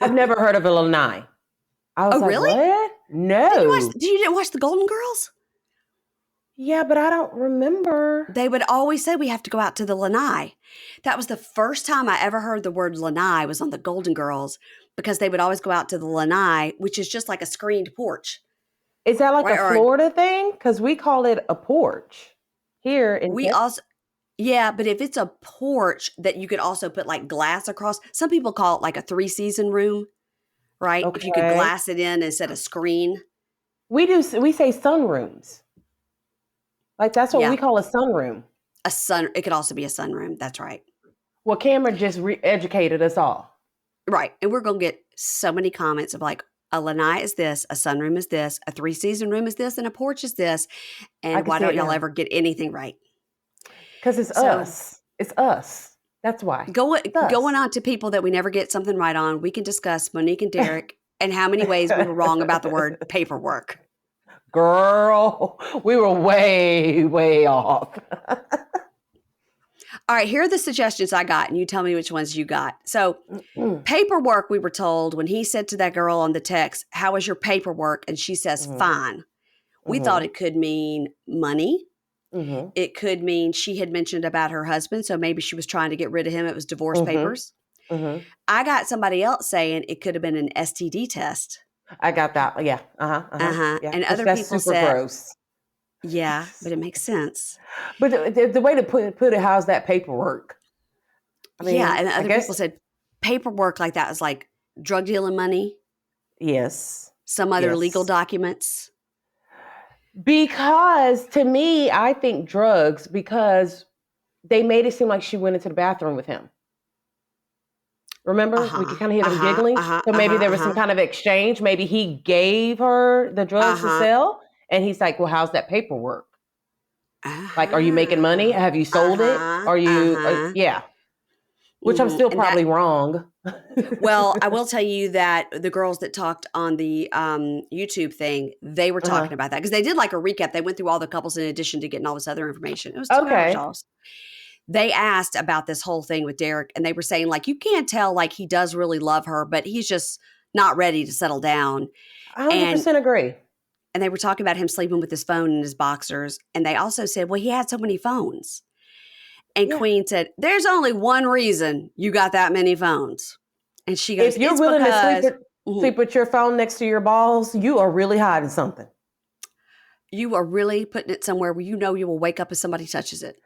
I've never heard of a lanai. I was like,
really?
What? No.
You didn't watch the Golden Girls?
Yeah, but I don't remember.
They would always say we have to go out to the lanai. That was the first time I ever heard the word lanai was on the Golden Girls, because they would always go out to the lanai, which is just like a screened porch.
Is that like a Florida thing? Because we call it a porch here in
Texas. Yeah, but if it's a porch that you could also put like glass across, some people call it like a 3-season room, right?
Okay.
If you could glass it in instead of screen.
We say sunrooms. Like that's what we call a sunroom.
It could also be a sunroom. That's right.
Well, Cameron just educated us all.
Right. And we're going to get so many comments of like, a lanai is this, a sunroom is this, a 3-season room is this, and a porch is this. And why don't y'all ever get anything right?
Because it's us. It's us. That's why.
Going on to people that we never get something right on, we can discuss Monique and Derek and how many ways we were wrong about the word paperwork.
Girl, we were way, way off.
All right, here are the suggestions I got, and you tell me which ones you got. So, paperwork, we were told when he said to that girl on the text, "How is your paperwork?" And she says, "Fine." We thought it could mean money. It could mean she had mentioned about her husband, so maybe she was trying to get rid of him. It was divorce papers. I got somebody else saying it could have been an STD test.
I got that. Yeah.
Yeah. And other people said, gross. Yeah, but it makes sense.
But the way to put it, how's that paperwork?
I mean, yeah, and other people said paperwork like that is like drug dealing money.
Yes.
Some other legal documents.
Because to me, I think drugs, because they made it seem like she went into the bathroom with him. Remember? We could kind of hear them giggling. So maybe there was some kind of exchange. Maybe he gave her the drugs to sell. And he's like, well, how's that paperwork? Like, are you making money? Have you sold it? Are you, yeah. Which I'm still probably wrong.
Well, I will tell you that the girls that talked on the YouTube thing, they were talking about that. Because they did like a recap. They went through all the couples in addition to getting all this other information. It was 2 hours, y'all. they asked about this whole thing with Derek, and they were saying, like, you can't tell, like, he does really love her, but he's just not ready to settle down.
100% agree.
And they were talking about him sleeping with his phone in his boxers. And they also said, well, he had so many phones. And Queen said, there's only one reason you got that many phones. And she goes,
if you're willing to sleep with your phone next to your balls, you are really hiding something.
You are really putting it somewhere where you know you will wake up if somebody touches it.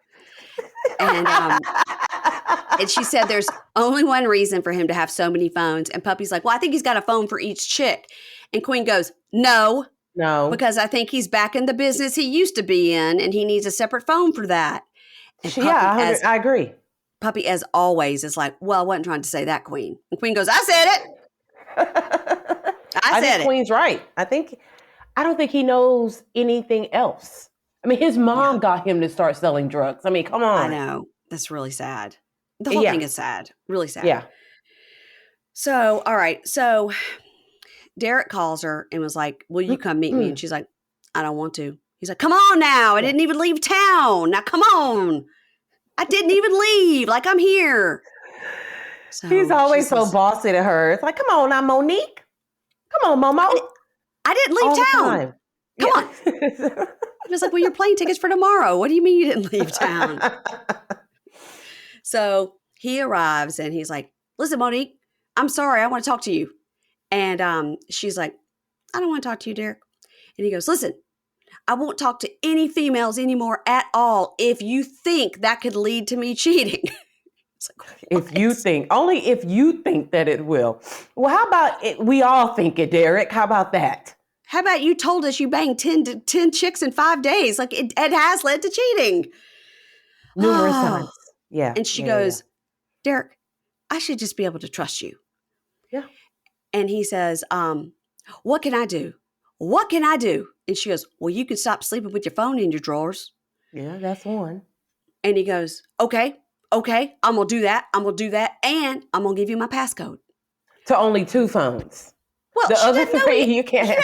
And she said there's only one reason for him to have so many phones. And Puppy's like, well, I think he's got a phone for each chick. And Queen goes, no, because I think he's back in the business he used to be in, and he needs a separate phone for that. And
I agree.
Puppy, as always, is like, well, I wasn't trying to say that, Queen. And Queen goes, I said it. I said it.
Queen's right. I don't think he knows anything else. I mean, his mom got him to start selling drugs. I mean, come on.
I know. That's really sad. The whole thing is sad. Really sad.
Yeah.
So, all right. So Derek calls her and was like, will you come meet me? And she's like, I don't want to. He's like, come on now. I didn't even leave town. Now, come on. I didn't even leave. Like, I'm here. So
he's always so bossy to her. It's like, come on now, Monique. Come on, Momo.
I didn't leave town. Come on. He was like, well, your plane ticket's for tomorrow. What do you mean you didn't leave town? So he arrives and he's like, listen, Monique, I'm sorry. I want to talk to you. And she's like, I don't want to talk to you, Derek. And he goes, listen, I won't talk to any females anymore at all if you think that could lead to me cheating. It's like,
only if you think that it will. Well, how about it? We all think it, Derek. How about that?
How about you told us you banged 10 chicks in 5 days? Like it has led to cheating.
Numerous times. Yeah.
And she goes, Derek, I should just be able to trust you.
Yeah.
And he says, what can I do? What can I do? And she goes, well, you can stop sleeping with your phone in your drawers.
Yeah, that's one.
And he goes, okay, I'm going to do that. I'm going to do that. And I'm going to give you my passcode.
To only 2 phones.
Well,
the other 3 you can't have.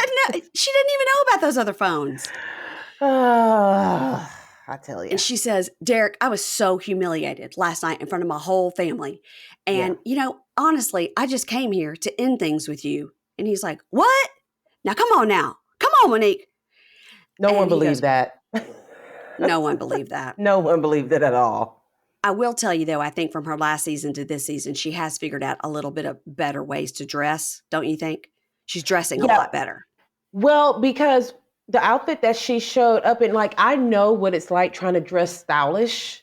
She didn't even know about those other phones.
I tell you.
And she says, Derek, I was so humiliated last night in front of my whole family. And, honestly, I just came here to end things with you. And he's like, what? Now, come on now. Come on, Monique.
No one believed that.
No one believed that.
No one believed it at all.
I will tell you, though, I think from her last season to this season, she has figured out a little bit of better ways to dress. Don't you think? She's dressing a lot better.
Well, because the outfit that she showed up in, like, I know what it's like trying to dress stylish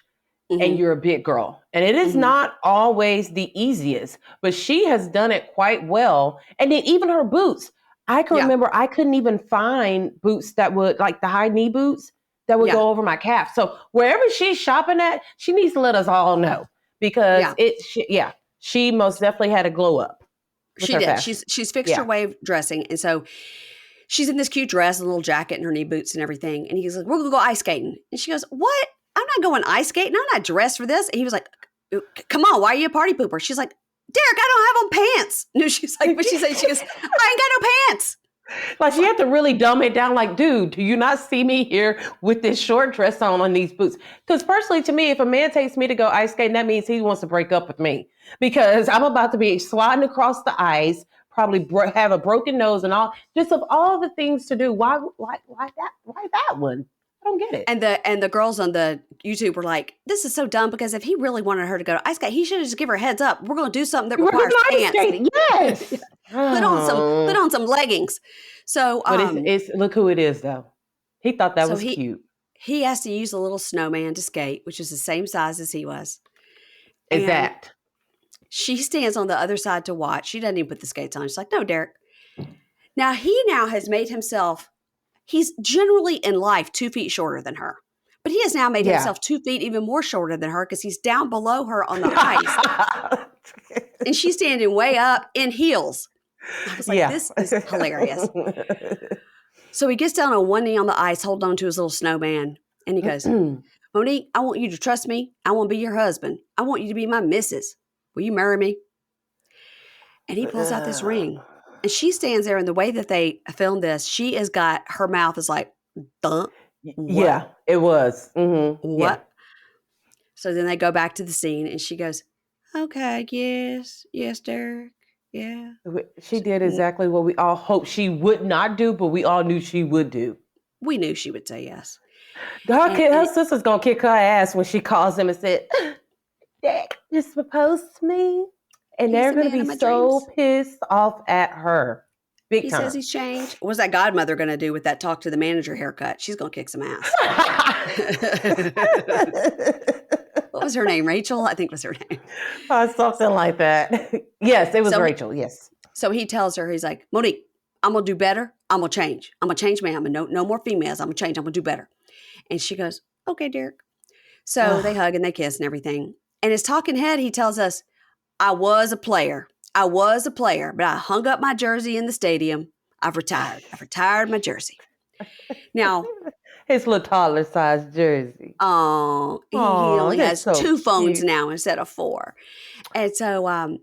and you're a big girl. And it is not always the easiest, but she has done it quite well. And then even her boots. I can remember I couldn't even find boots that would, like the high knee boots that would go over my calf. So wherever she's shopping at, she needs to let us all know because she most definitely had a glow up.
She did. Fashion. She's fixed her way of dressing. And so she's in this cute dress, a little jacket and her knee boots and everything. And he's like, we're going to go ice skating. And she goes, what? I'm not going ice skating. I'm not dressed for this. And he was like, come on, why are you a party pooper? She's like, Derek, I don't have on pants. No, she's like, what she said? She goes, I ain't got no pants.
Like she had to really dumb it down. Like, dude, do you not see me here with this short dress on these boots? Because personally, to me, if a man takes me to go ice skating, that means he wants to break up with me because I'm about to be sliding across the ice, probably have a broken nose and all. Just of all the things to do, why that? Why that one? I don't get it.
And the girls on the YouTube were like, this is so dumb because if he really wanted her to go to ice skate, he should have just give her a heads up. We're going to do something that requires pants.
Skating. Yes.
Put on some leggings. So,
but it's look who it is though. He thought that was cute.
He has to use a little snowman to skate, which is the same size as he was.
Exact.
She stands on the other side to watch. She doesn't even put the skates on. She's like, no, Derek. Now he has made himself. He's generally in life 2 feet shorter than her, but he has now made himself 2 feet even more shorter than her because he's down below her on the ice. And she's standing way up in heels. I was like, this is hilarious. So he gets down on one knee on the ice, holding on to his little snowman. And he goes, Monique, I want you to trust me. I want to be your husband. I want you to be my missus. Will you marry me? And he pulls out this ring. And she stands there, and the way that they filmed this, she has got, her mouth is like, duh.
Yeah, it was. Mm-hmm.
What? So then they go back to the scene and she goes, okay, yes, Derek. Yeah.
She did exactly what we all hoped she would not do, but we all knew she would do.
We knew she would say yes.
Her sister's going to kick her ass when she calls him and said, Derek just proposed to me. And they're going to be so pissed off at her. Big time.
He says he's changed. What's that godmother going to do with that talk to the manager haircut? She's going to kick some ass. What was her name? Rachel, I think was her name.
Something like that. Yes, it was Rachel. Yes.
So he tells her, he's like, Monique, I'm going to do better. I'm going to change. I'm going to change, ma'am. And no more females. I'm going to change. I'm going to do better. And she goes, okay, Derek. So they hug and they kiss and everything. And his talking head, he tells us, I was a player, but I hung up my jersey in the stadium. I've retired my jersey. Now,
his little toddler size jersey.
Oh, he only has so 2 phones now instead of 4. And so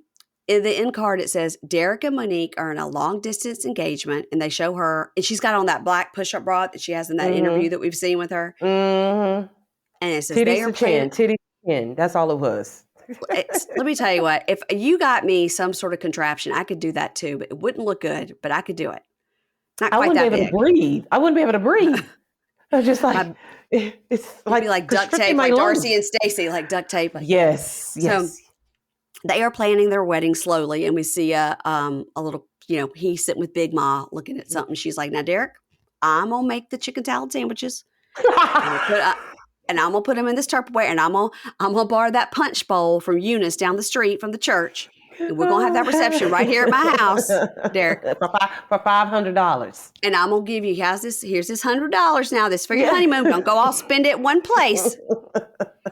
in the end card, it says Derek and Monique are in a long distance engagement, and they show her, and she's got on that black push-up bra that she has in that interview that we've seen with her.
Mm-hmm.
And it says
titty to chin. That's all it was.
Let me tell you what, if you got me some sort of contraption, I could do that too, but it wouldn't look good, but I could do it. Not quite that big.
I wouldn't be able to breathe. I was just like, it's
like duct tape, like Darcy and Stacy, like duct tape. Like,
yes.
So they are planning their wedding slowly, and we see a little, he's sitting with Big Ma looking at something. She's like, now, Derek, I'm going to make the chicken salad sandwiches. And I'm going to put them in this Tupperware, and I'm going to borrow that punch bowl from Eunice down the street from the church. And we're going to have that reception right here at my house, Derek.
For $500.
And I'm going to give you, here's this $100 now. This for your honeymoon. Don't go all spend it one place.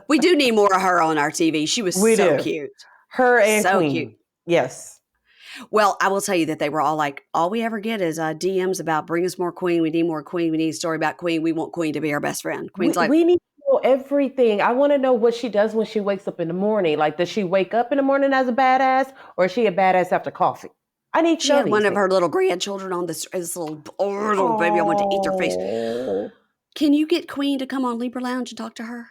We do need more of her on our TV. She was so cute.
Her and
so
Queen.
Cute.
Yes.
Well, I will tell you that they were all like, all we ever get is DMs about bring us more Queen. We need more Queen. We need a story about Queen. We want Queen to be our best friend. Queen's
we need to know everything. I want to know what she does when she wakes up in the morning. Like, does she wake up in the morning as a badass, or is she a badass after coffee? I need to know.
She had one of her little grandchildren on this little baby. I want to eat their face. Can you get Queen to come on Libra Lounge and talk to her?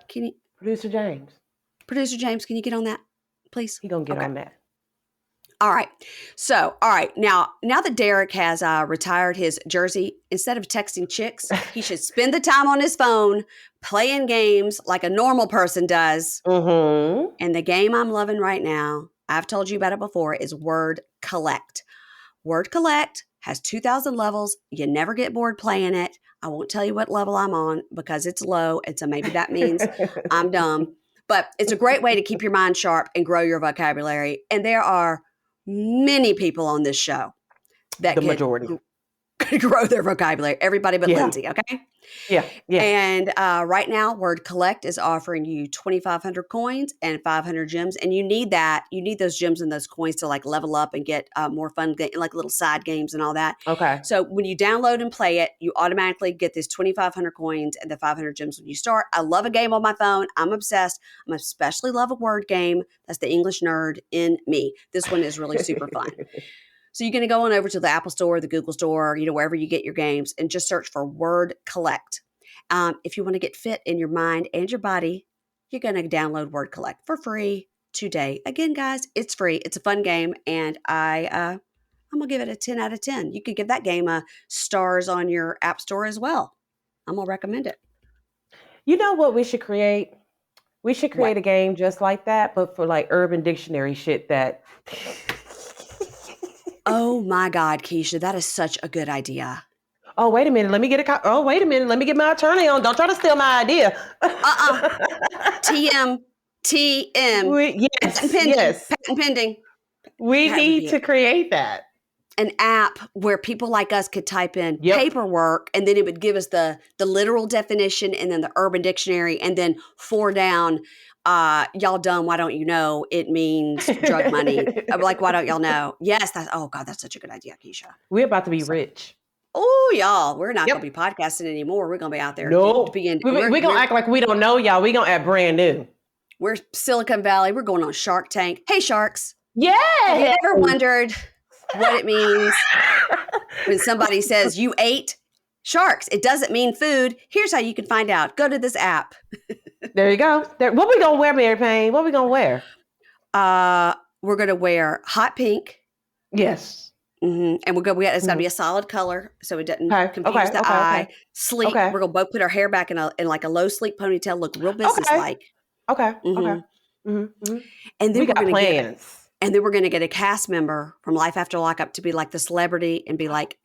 Can you,
Producer James,
can you get on that, please?
He gonna get on that.
All right. So, now that Derek has retired his jersey, instead of texting chicks, he should spend the time on his phone playing games like a normal person does.
Mm-hmm.
And the game I'm loving right now, I've told you about it before, is Word Collect. Word Collect has 2,000 levels. You never get bored playing it. I won't tell you what level I'm on because it's low, and so maybe that means I'm dumb. But it's a great way to keep your mind sharp and grow your vocabulary. And there are many people on this show that
the majority
could grow their vocabulary. Everybody but Lindsey, okay?
Yeah.
And right now, Word Collect is offering you 2,500 coins and 500 gems. And you need that. You need those gems and those coins to like level up and get more fun, like little side games and all that.
Okay.
So when you download and play it, you automatically get this 2,500 coins and the 500 gems when you start. I love a game on my phone. I'm obsessed. I especially love a word game. That's the English nerd in me. This one is really super fun. So you're going to go on over to the Apple Store, the Google Store, wherever you get your games, and just search for Word Collect. If you want to get fit in your mind and your body, you're going to download Word Collect for free today. Again, guys, it's free. It's a fun game, and I'm going to give it a 10 out of 10. You could give that game stars on your App Store as well. I'm going to recommend it.
You know what we should create? We should create a game just like that, but for like Urban Dictionary shit that...
Oh my God, Keisha, that is such a good idea.
Oh, wait a minute. Let me get let me get my attorney on. Don't try to steal my idea.
TM.
Yes.
Patent pending.
We need to create that.
An app where people like us could type in paperwork, and then it would give us the literal definition and then the Urban Dictionary, and then 4 down, y'all dumb, why don't you know? It means drug money. I'm like, why don't y'all know? Yes, that's such a good idea, Keisha.
We're about to be rich.
Oh, y'all, we're not going to be podcasting anymore. We're going to be out there.
Nope. We're going to act like we don't know y'all. We're going to act brand new.
We're Silicon Valley. We're going on Shark Tank. Hey, sharks.
Yeah.
Have you ever wondered what it means when somebody says you ate sharks? It doesn't mean food. Here's how you can find out. Go to this app.
There you go. What we gonna wear, Mary Payne? What we gonna wear?
We're gonna wear hot pink.
Yes.
Mm-hmm. And it's got to be a solid color so it doesn't
Okay.
confuse the eye. Sleek.
Okay.
We're going to both put our hair back in like a low sleek ponytail, look real
Okay.
businesslike.
Okay.
Mm-hmm.
Okay. Mm-hmm.
And then
we got plans.
We're going to get a cast member from Life After Lockup to be like the celebrity and be like,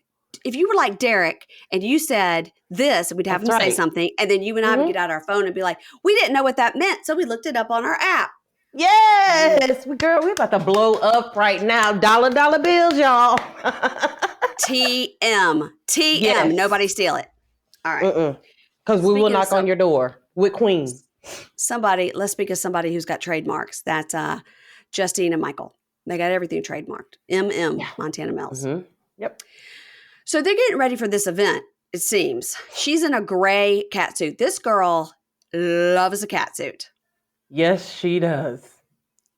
if you were like Derek and you said this, we'd have him say something. And then you and I would get out our phone and be like, we didn't know what that meant. So we looked it up on our app.
Yes, girl, we're about to blow up right now. Dollar bills, y'all.
TM.
Yes.
Nobody steal it. All right.
Because we will knock on your door with Queen.
Let's speak of somebody who's got trademarks. That's Justine and Michael. They got everything trademarked. Montana Mills.
Mm-hmm. Yep.
So they're getting ready for this event, it seems. She's in a gray catsuit. This girl loves a catsuit.
Yes, she does.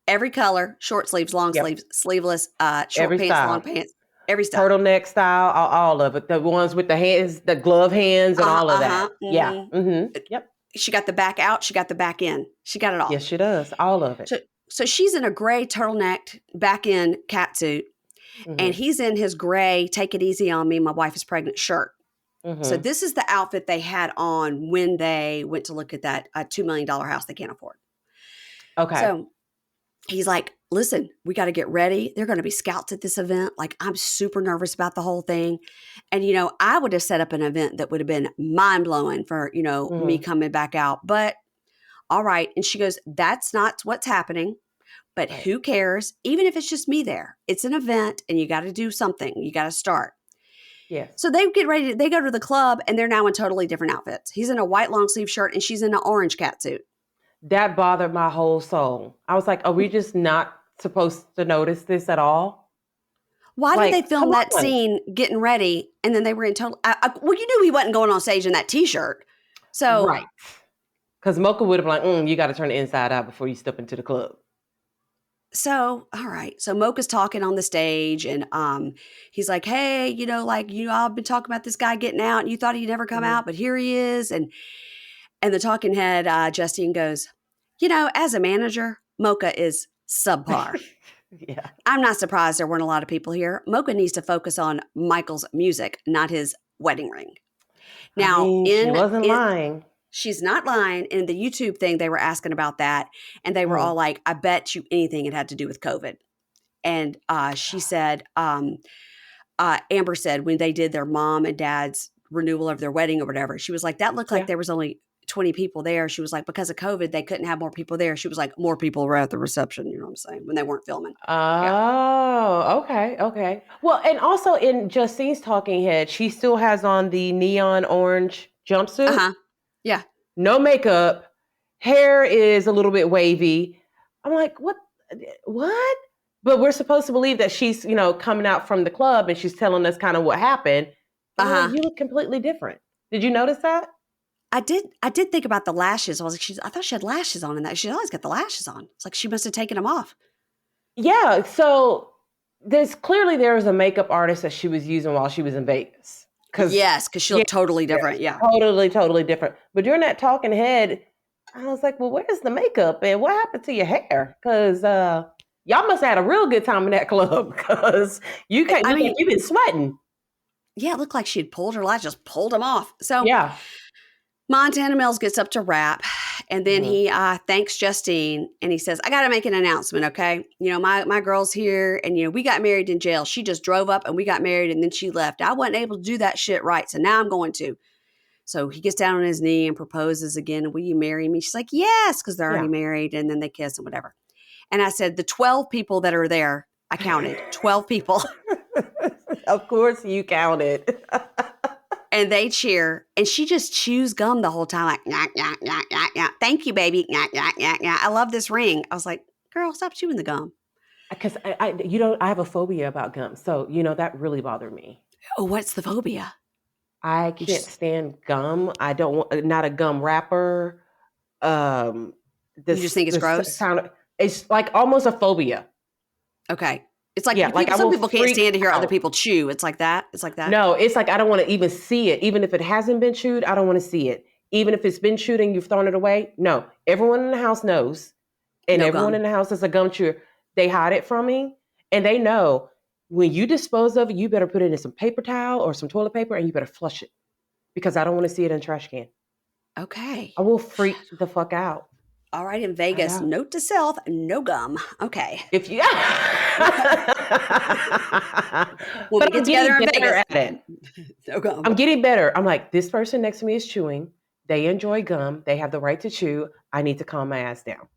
Every color, short sleeves, long sleeves, sleeveless, short
every
pants,
style.
long pants, every style.
Turtleneck style, all of it. The ones with the hands, the glove hands and all of that. Mm-hmm. Yeah. Mm-hmm. Yep.
She got the back out. She got the back in. She got it all.
Yes, she does. All of it.
So she's in a gray turtleneck back in catsuit. And he's in his gray, take it easy on me, my wife is pregnant shirt. So this is the outfit they had on when they went to look at that $2 million house they can't afford.
Okay.
So he's like, listen, we got to get ready. They're going to be scouts at this event. Like, I'm super nervous about the whole thing. And, I would have set up an event that would have been mind blowing for, me coming back out. But all right. And she goes, that's not what's happening. But who cares? Even if it's just me there, it's an event and you got to do something. You got to start.
Yes.
So they get ready. They go to the club and they're now in totally different outfits. He's in a white long sleeve shirt and she's in an orange catsuit.
That bothered my whole soul. I was like, are we just not supposed to notice this at all?
Why did they film that scene getting ready and then they were in total? Well, you knew he wasn't going on stage in that T-shirt. So
right. Because Mocha would have been like, you got to turn the inside out before you step into the club.
So, all right. So Mocha's talking on the stage and he's like, hey, I've been talking about this guy getting out and you thought he'd never come out, but here he is. And the talking head, Justine goes, as a manager, Mocha is subpar.
Yeah.
I'm not surprised there weren't a lot of people here. Mocha needs to focus on Michael's music, not his wedding ring. Now,
she wasn't lying.
She's not lying. In the YouTube thing, they were asking about that. And they were all like, I bet you anything it had to do with COVID. And she said, Amber said when they did their mom and dad's renewal of their wedding or whatever, she was like, that looked like there was only 20 people there. She was like, because of COVID, they couldn't have more people there. She was like, more people were at the reception, you know what I'm saying, when they weren't filming.
Oh, okay. Well, and also in Justine's talking head, she still has on the neon orange jumpsuit.
Uh-huh. Yeah.
No makeup. Hair is a little bit wavy. I'm like, what? But we're supposed to believe that she's, coming out from the club and she's telling us kind of what happened. You look completely different. Did you notice that?
I did think about the lashes. I was like, I thought she had lashes on in that. She's always got the lashes on. It's like she must have taken them off. Yeah.
So there was a makeup artist that she was using while she was in Vegas.
Because she looked totally different. Yeah.
Totally different. But during that talking head, I was like, well, where's the makeup and what happened to your hair? Because y'all must have had a real good time in that club because you've been sweating.
Yeah, it looked like she had pulled her lashes, just pulled them off. So
yeah.
Montana Mills gets up to rap and then he thanks Justine and he says, I got to make an announcement, okay? My girl's here and, we got married in jail. She just drove up and we got married and then she left. I wasn't able to do that shit right, so now I'm going to. So he gets down on his knee and proposes again. Will you marry me? She's like, yes, because they're already married and then they kiss and whatever. And I said, the 12 people that are there, I counted 12 people.
Of course you counted.
And they cheer, and she just chews gum the whole time, like, nyah, nyah, nyah, nyah, nyah. Thank you, baby. Nyah, nyah, nyah, nyah. I love this ring. I was like, girl, stop chewing the gum.
Because I have a phobia about gum. So, that really bothered me.
Oh, what's the phobia?
I can't stand gum. I don't want, not a gum wrapper.
You just think it's gross?
It's like almost a phobia.
Okay. It's like, some people can't stand to hear other people chew. It's like that.
No, it's like I don't want to even see it. Even if it hasn't been chewed, I don't want to see it. even if it's been chewed and you've thrown it away. No, everyone in the house knows. And
No
everyone
gum.
in the house is a gum chewer. They hide it from me. And they know when you dispose of it, you better put it in some paper towel or some toilet paper and you better flush it. Because I don't want to see it in a trash can.
Okay.
I will freak the fuck out.
All right, in Vegas, note to self, no gum. Okay.
If you
When we
But
get
I'm
together
getting
in
better
Vegas,
at it.
no gum.
I'm getting better. I'm like, this person next to me is chewing. They enjoy gum. They have the right to chew. I need to calm my ass down.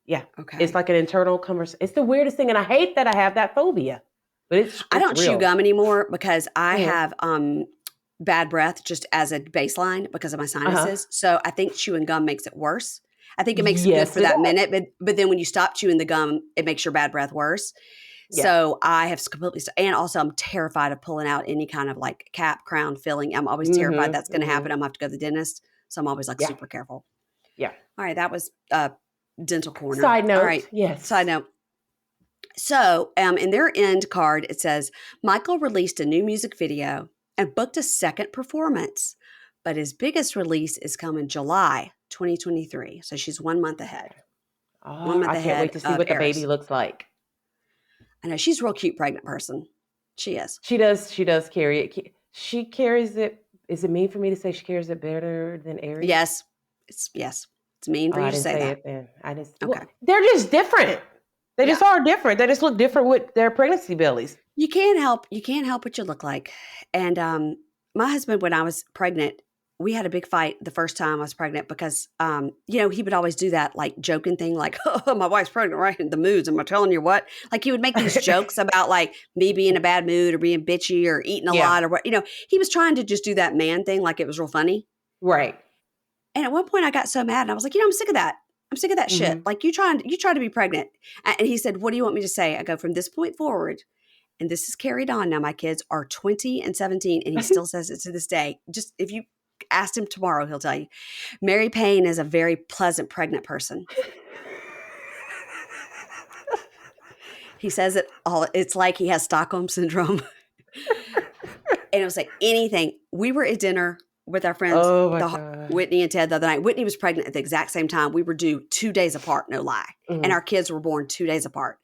Yeah.
Okay.
It's like an internal conversation. It's the weirdest thing. And I hate that I have that phobia. But
I don't chew
real.
gum anymore because I have bad breath just as a baseline because of my sinuses. So I think chewing gum makes it worse. I think it makes it good for that minute, but then when you stop chewing the gum, it makes your bad breath worse. Yeah. So I have completely, and also I'm terrified of pulling out any kind of like cap, crown, filling. I'm always terrified that's going to happen. I'm going to have to go to the dentist. So I'm always like super careful.
Yeah.
All right. That was dental corner.
Side note.
All right.
Yes.
Side note. So in their end card, it says, Michael released a new music video and booked a second performance, but his biggest release is coming July 2023. So she's 1 month ahead.
Oh, 1 month ahead. I can't wait to see what the baby looks like.
I know she's a real cute pregnant person. She is.
She does carry it. She carries it. Is it mean for me to say she carries it better than Aris?
Yes. It's mean for you to say that.
It then. I just
okay.
Well, they're just different. They just are different. They just look different with their pregnancy bellies.
You can't help what you look like. And my husband, when I was pregnant, we had a big fight the first time I was pregnant because, he would always do that like joking thing, like, oh, my wife's pregnant, right? In the moods. Am I telling you what? Like he would make these jokes about like me being in a bad mood or being bitchy or eating a lot or what, he was trying to just do that man thing. Like it was real funny.
Right.
And at one point I got so mad and I was like, I'm sick of that. I'm sick of that shit. Like you try to be pregnant. And he said, what do you want me to say? I go, from this point forward, and this is carried on now, my kids are 20 and 17, and he still says it to this day. Just if you asked him tomorrow, he'll tell you. Mary Payne is a very pleasant pregnant person. He says it all. It's like he has Stockholm syndrome. And it was like anything. We were at dinner with our friends, Whitney and Ted the other night. Whitney was pregnant at the exact same time. We were due 2 days apart, no lie. And our kids were born 2 days apart.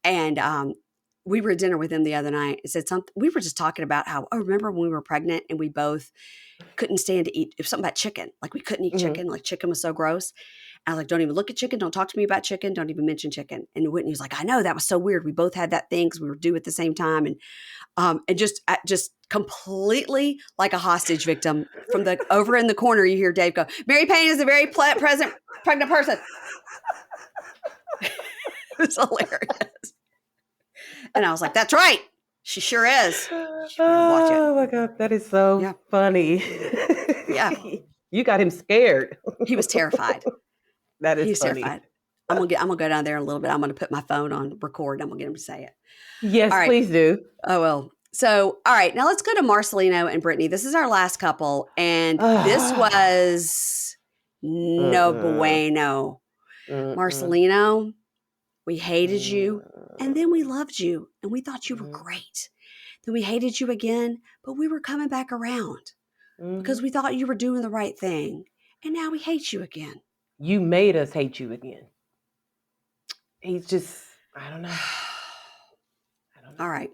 And we were at dinner with him the other night. It said something. We were just talking about how, remember when we were pregnant and we both couldn't stand to eat. It was something about chicken. Like we couldn't eat chicken. Like chicken was so gross. And I was like, don't even look at chicken. Don't talk to me about chicken. Don't even mention chicken. And Whitney was like, I know, that was so weird. We both had that thing because we were due at the same time. And just completely like a hostage victim from the over in the corner. You hear Dave go, Mary Payne is a very present pregnant person. It was hilarious. And I was like, that's right. She sure is.
Oh my God. That is so funny.
Yeah.
You got him scared.
He was terrified.
That is funny.
Terrified. I'm gonna go down there in a little bit. I'm gonna put my phone on record. I'm gonna get him to say it.
Yes, please do.
Oh, well. So, all right. Now let's go to Marcelino and Brittany. This is our last couple. And this was no bueno. Marcelino, we hated you. And then we loved you. And we thought you were great. Then we hated you again. But we were coming back around. Because we thought you were doing the right thing. And now we hate you again.
You made us hate you again. He's just, I don't know.
All right.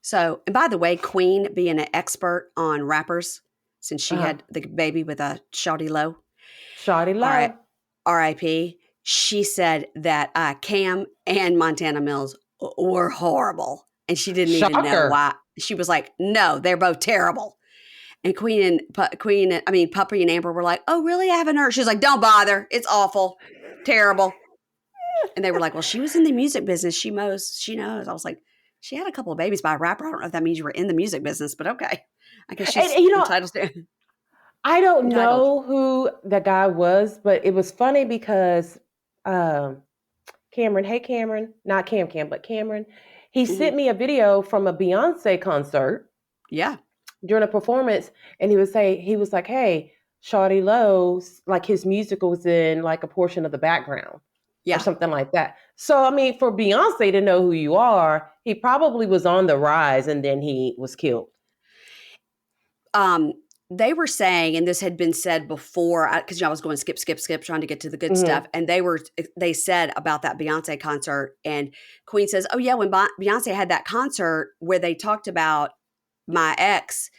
So, and by the way, Queen being an expert on rappers, since she had the baby with a Shawty Low.
Shawty Low.
R.I.P. She said that Cam and Montana Mills were horrible. And she didn't even know why. She was like, no, they're both terrible. And Puppy and Amber were like, oh, really? I haven't heard. She's like, don't bother. It's awful. Terrible. And they were like, well, she was in the music business. She knows. I was like, she had a couple of babies by a rapper. I don't know if that means you were in the music business, but okay. I guess she's entitled to.
I don't know who the guy was, but it was funny because Cameron, hey Cameron, not Cam, but Cameron, he sent me a video from a Beyonce concert.
Yeah.
During a performance, and he was like, hey, Shawty Lowe's, like his music was in like a portion of the background. Or something like that. So, I mean, for Beyonce to know who you are, he probably was on the rise and then he was killed.
they were saying, and this had been said before, because I was going skip, trying to get to the good stuff. And they said about that Beyonce concert, and Queen says, oh yeah, when Beyonce had that concert where they talked about my ex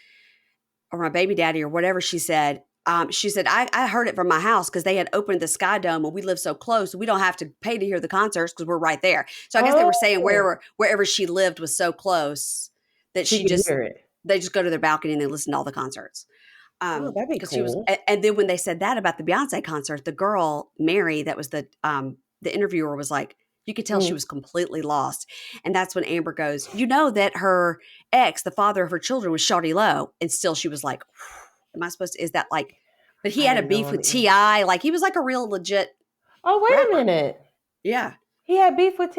or my baby daddy or whatever she said, I heard it from my house because they had opened the Sky Dome and we live so close. We don't have to pay to hear the concerts because we're right there. So I guess they were saying wherever she lived was so close that
she could hear it.
They just go to their balcony and they listen to all the concerts.
That'd be cool.
And then when they said that about the Beyonce concert, the girl, Mary, that was the interviewer, was like, you could tell she was completely lost. And that's when Amber goes, you know that her ex, the father of her children, was Shawty Low. And still she was like, am I supposed to, is that like, but he had a beef with T.I. Like he was like a real legit.
Oh, wait a minute.
Yeah.
He had beef with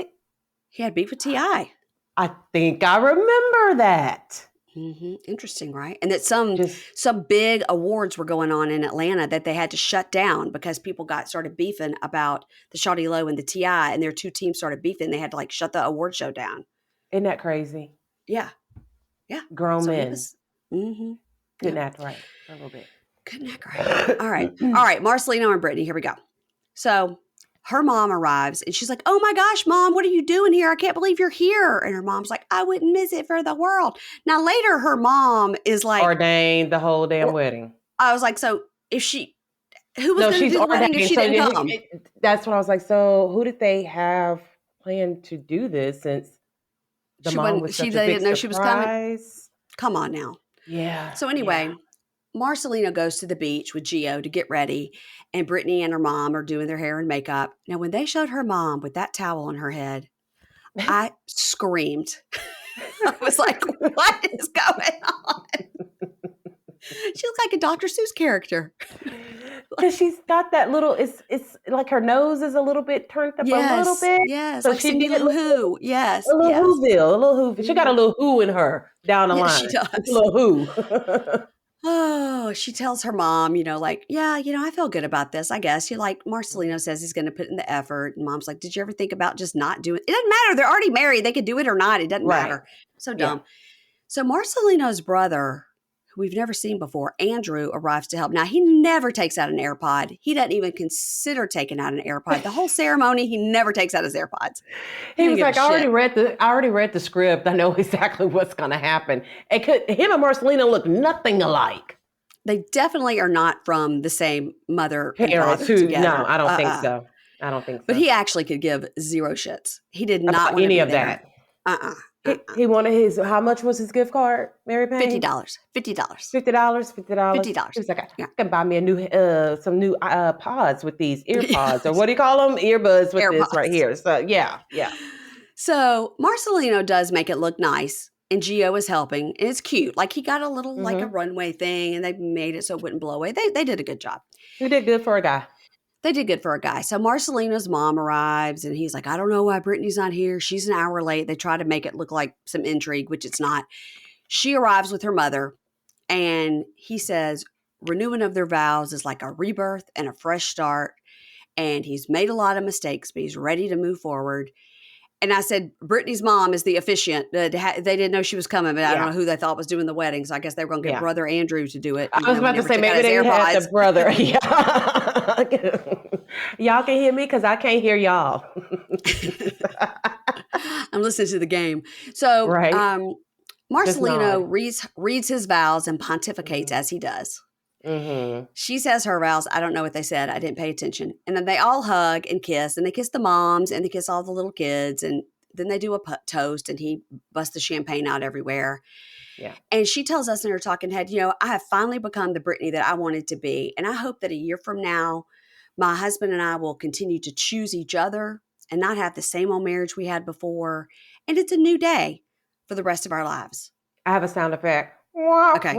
T.I.
I think I remember that.
Mm-hmm. Interesting, right? And that some big awards were going on in Atlanta that they had to shut down because people started beefing about the Shawty Low and the T.I. and their two teams started beefing. They had to like shut the award show down.
Isn't that crazy?
Yeah.
Grown men.
Couldn't
act right a little bit.
Couldn't act right. All right. Marcelino and Brittany, here we go. So her mom arrives and she's like, oh my gosh, Mom, what are you doing here? I can't believe you're here. And her mom's like, I wouldn't miss it for the world. Now later, her mom is like.
Ordained the whole damn wedding.
I was like, so if who was going to do the wedding if she didn't come?
That's what I was like, so who did they have planned to do this since the mom was such a big surprise? She didn't know she was coming.
Come on now.
Yeah.
So anyway. Marcelino goes to the beach with Gio to get ready, and Brittany and her mom are doing their hair and makeup. Now, when they showed her mom with that towel on her head, I screamed. I was like, what is going on? She looks like a Dr. Seuss character.
Because she's got that little, it's like her nose is a little bit turned up a little bit.
Yes, so like Cindy Lou Who. Yes.
A little Whoville. She got a little who in her down the line.
She does.
A little who.
Oh, she tells her mom, I feel good about this, I guess. Marcelino says he's going to put in the effort. And Mom's like, did you ever think about just not doing it? It doesn't matter. They're already married. They could do it or not. It doesn't matter. So dumb. Yeah. So Marcelino's brother, who we've never seen before, Andrew, arrives to help. Now, he never takes out an AirPod. He doesn't even consider taking out an AirPod. The whole ceremony, he never takes out his AirPods.
He was like, I already read the script. I know exactly what's going to happen. Him and Marcelino look nothing alike.
They definitely are not from the same mother and father together. No,
I don't think so. I don't think so.
But he actually could give zero shits. He did not want
any
to
of that. He wanted how much was his gift card, Mary Payne?
$50.
$50. He was like, I can buy me some new pods with these earpods, or what do you call them? Earbuds with AirPods. This right here. So yeah.
So Marcelino does make it look nice, and Gio is helping, and it's cute. Like he got a little like a runway thing, and they made it so it wouldn't blow away. They did a good job.
He did good for a guy.
They did good for a guy. So Marcelino's mom arrives, and he's like, I don't know why Brittany's not here. She's an hour late. They try to make it look like some intrigue, which it's not. She arrives with her mother, and he says renewing of their vows is like a rebirth and a fresh start. And he's made a lot of mistakes, but he's ready to move forward. And I said, Brittany's mom is the officiant. They didn't know she was coming, but I don't know who they thought was doing the wedding. So I guess they were going to get brother Andrew to do it.
I was about to say, maybe they had the brother. Y'all can hear me because I can't hear y'all.
I'm listening to the game. So Marcelino reads his vows and pontificates as he does. Mm-hmm. She says her vows. I don't know what they said. I didn't pay attention. And then they all hug and kiss, and they kiss the moms and they kiss all the little kids. And then they do a toast, and he busts the champagne out everywhere. Yeah. And she tells us in her talking head, I have finally become the Brittany that I wanted to be. And I hope that a year from now, my husband and I will continue to choose each other and not have the same old marriage we had before. And it's a new day for the rest of our lives.
I have a sound effect.
Okay.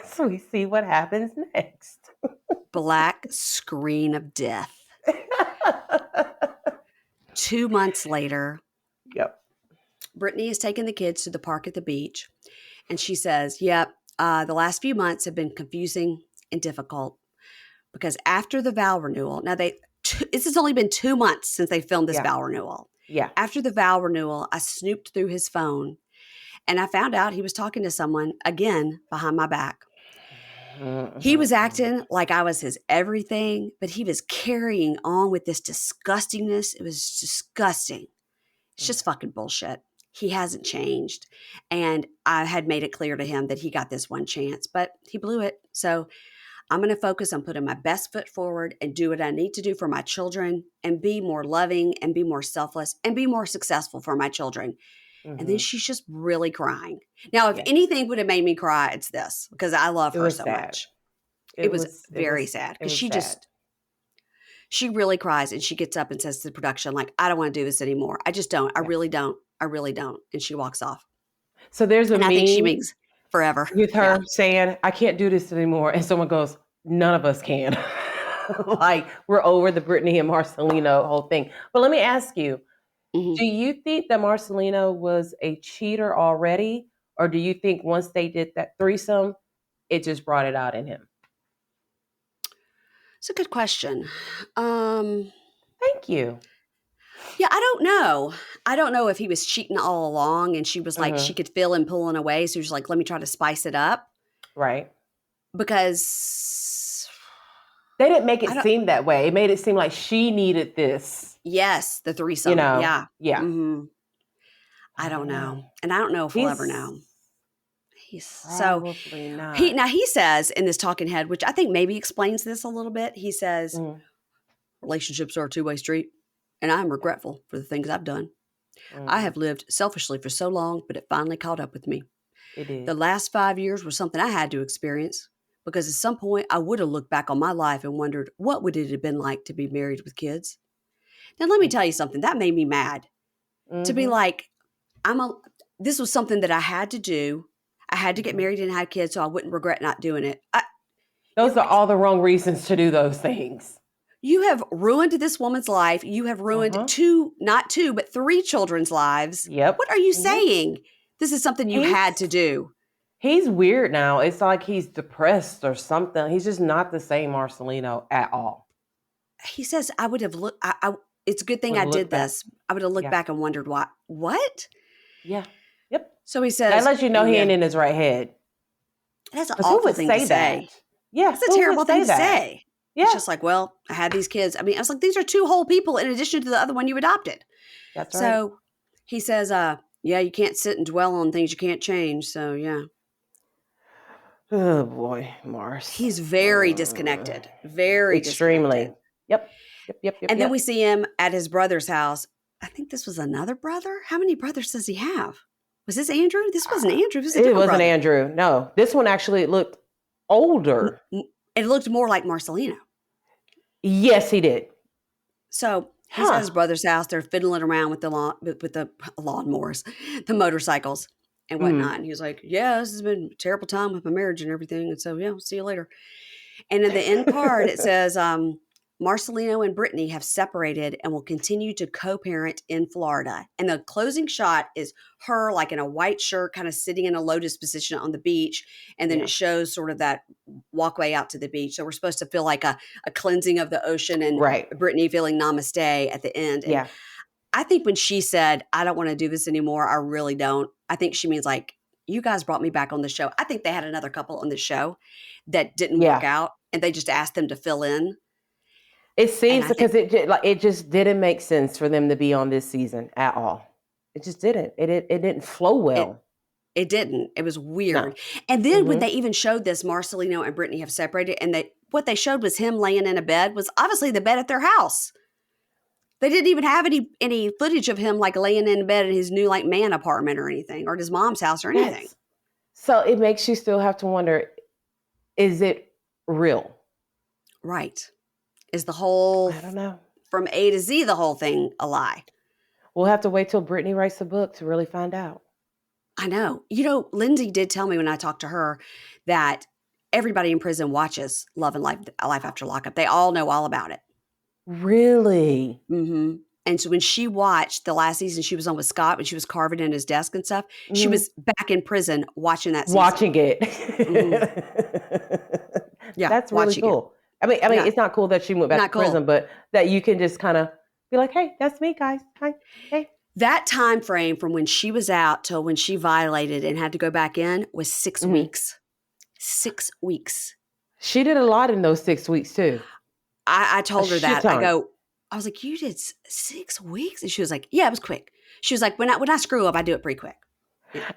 So we see what happens next.
Black screen of death. 2 months later.
Yep.
Brittany is taking the kids to the park at the beach. And she says, the last few months have been confusing and difficult because after the vow renewal, now this has only been 2 months since they filmed this vow renewal.
Yeah.
After the vow renewal, I snooped through his phone And I found out he was talking to someone again behind my back. He was acting like I was his everything, but he was carrying on with this disgustingness. It was disgusting. It's just fucking bullshit. He hasn't changed. And I had made it clear to him that he got this one chance, but he blew it. So I'm going to focus on putting my best foot forward and do what I need to do for my children and be more loving and be more selfless and be more successful for my children. And then she's just really crying. Now, if anything would have made me cry, it's this, because I love her so much. It was very sad because she really cries and she gets up and says to the production, like, I don't want to do this anymore. I just don't. I really don't. I really don't. And she walks off.
So there's a meme
I think she makes forever
with her saying, I can't do this anymore. And someone goes, none of us can. Like, we're over the Brittany and Marcelino whole thing. But let me ask you, do you think that Marcelino was a cheater already? Or do you think once they did that threesome, it just brought it out in him?
It's a good question.
Thank you.
Yeah, I don't know. I don't know if he was cheating all along and she was like, she could feel him pulling away. So she was like, let me try to spice it up.
Right.
Because
they didn't make it seem that way. It made it seem like she needed this.
Yes, the threesome.
You know?
Yeah.
Yeah.
I don't know. And I don't know if we'll ever know.
Probably not.
He says in this talking head, which I think maybe explains this a little bit. He says, relationships are a two-way street, and I'm regretful for the things I've done. I have lived selfishly for so long, but it finally caught up with me.
It did.
The last 5 years were something I had to experience because at some point I would have looked back on my life and wondered, what would it have been like to be married with kids? Now, let me tell you something. That made me mad. To be like, this was something that I had to do. I had to get married and have kids so I wouldn't regret not doing it.
Those are all the wrong reasons to do those things.
You have ruined this woman's life. You have ruined not two, but 3 children's lives.
Yep.
What are you saying? This is something you had to do.
He's weird now. It's like he's depressed or something. He's just not the same Marcelino at all.
He says, I would have looked, it's a good thing I did this. I would have looked back and wondered why. What?
Yeah. Yep.
So he says.
That lets you know he ain't in his right head.
That's an awful thing to say.
Yeah.
It's a terrible thing to say.
Yeah.
It's just like, well, I had these kids. I mean, I was like, these are 2 whole people in addition to the other one you adopted.
That's right.
So he says, yeah, you can't sit and dwell on things you can't change. So, yeah.
Oh, boy, Mars.
He's very disconnected. Very
extremely. Yep.
And then we see him at his brother's house. I think this was another brother. How many brothers does he have? Was this Andrew? This wasn't Andrew.
It wasn't Andrew. No, this one actually looked older.
It looked more like Marcelino.
Yes, he did.
So he's at his brother's house. They're fiddling around with the lawnmowers, the motorcycles and whatnot. And he was like, yeah, this has been a terrible time with my marriage and everything. And so, yeah, we'll see you later. And in the end card, it says, Marcelino and Brittany have separated and will continue to co-parent in Florida. And the closing shot is her like in a white shirt, kind of sitting in a lotus position on the beach. And then it shows sort of that walkway out to the beach. So we're supposed to feel like a cleansing of the ocean and Brittany feeling namaste at the end. And I think when she said, I don't want to do this anymore, I really don't. I think she means like, you guys brought me back on the show. I think they had another couple on the show that didn't work out. And they just asked them to fill in.
It seems because it just didn't make sense for them to be on this season at all. It just didn't. It didn't flow well.
It didn't. It was weird. No. And then when they even showed this, Marcelino and Brittany have separated, and what they showed was him laying in a bed was obviously the bed at their house. They didn't even have any footage of him like laying in bed in his new like man apartment or anything, or at his mom's house or anything. Yes.
So it makes you still have to wonder: is it real?
Right. Is the whole,
I don't know,
from A to Z, the whole thing a lie?
We'll have to wait till Brittany writes the book to really find out.
I know. You know, Lindsey did tell me when I talked to her that everybody in prison watches Love and Life After Lockup. They all know all about it.
Really?
Mm-hmm. And so when she watched the last season she was on with Scott, when she was carving in his desk and stuff, she was back in prison watching that season.
Watching it.
Yeah.
That's really cool. I mean, it's not cool that she went back to prison, but that you can just kind of be like, hey, that's me, guys. Hi. Hey.
That time frame from when she was out till when she violated and had to go back in was 6 weeks. 6 weeks.
She did a lot in those 6 weeks too.
I told her that. I was like, you did 6 weeks? And she was like, yeah, it was quick. She was like, when I screw up, I do it pretty quick.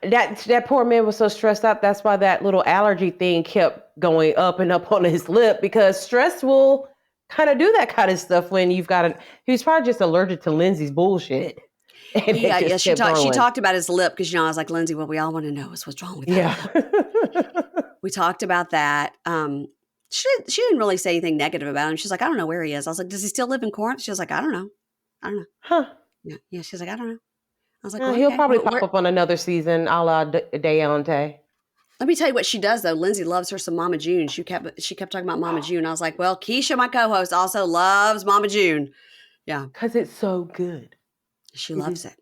That poor man was so stressed out. That's why that little allergy thing kept going up and up on his lip, because stress will kind of do that kind of stuff when you've got he was probably just allergic to Lindsey's bullshit.
Yeah. She talked about his lip because, I was like, Lindsey, what we all want to know is what's wrong with that lip. We talked about that. She didn't really say anything negative about him. She's like, I don't know where he is. I was like, does he still live in Corinth? She was like, I don't know.
Huh.
Yeah. She's like, I don't know. I was like,
well, he'll probably pop up on another season, a la Deontay.
Let me tell you what she does, though. Lindsey loves her some Mama June. She kept talking about Mama June. I was like, well, Keisha, my co-host, also loves Mama June. Yeah.
Because it's so good.
She loves it.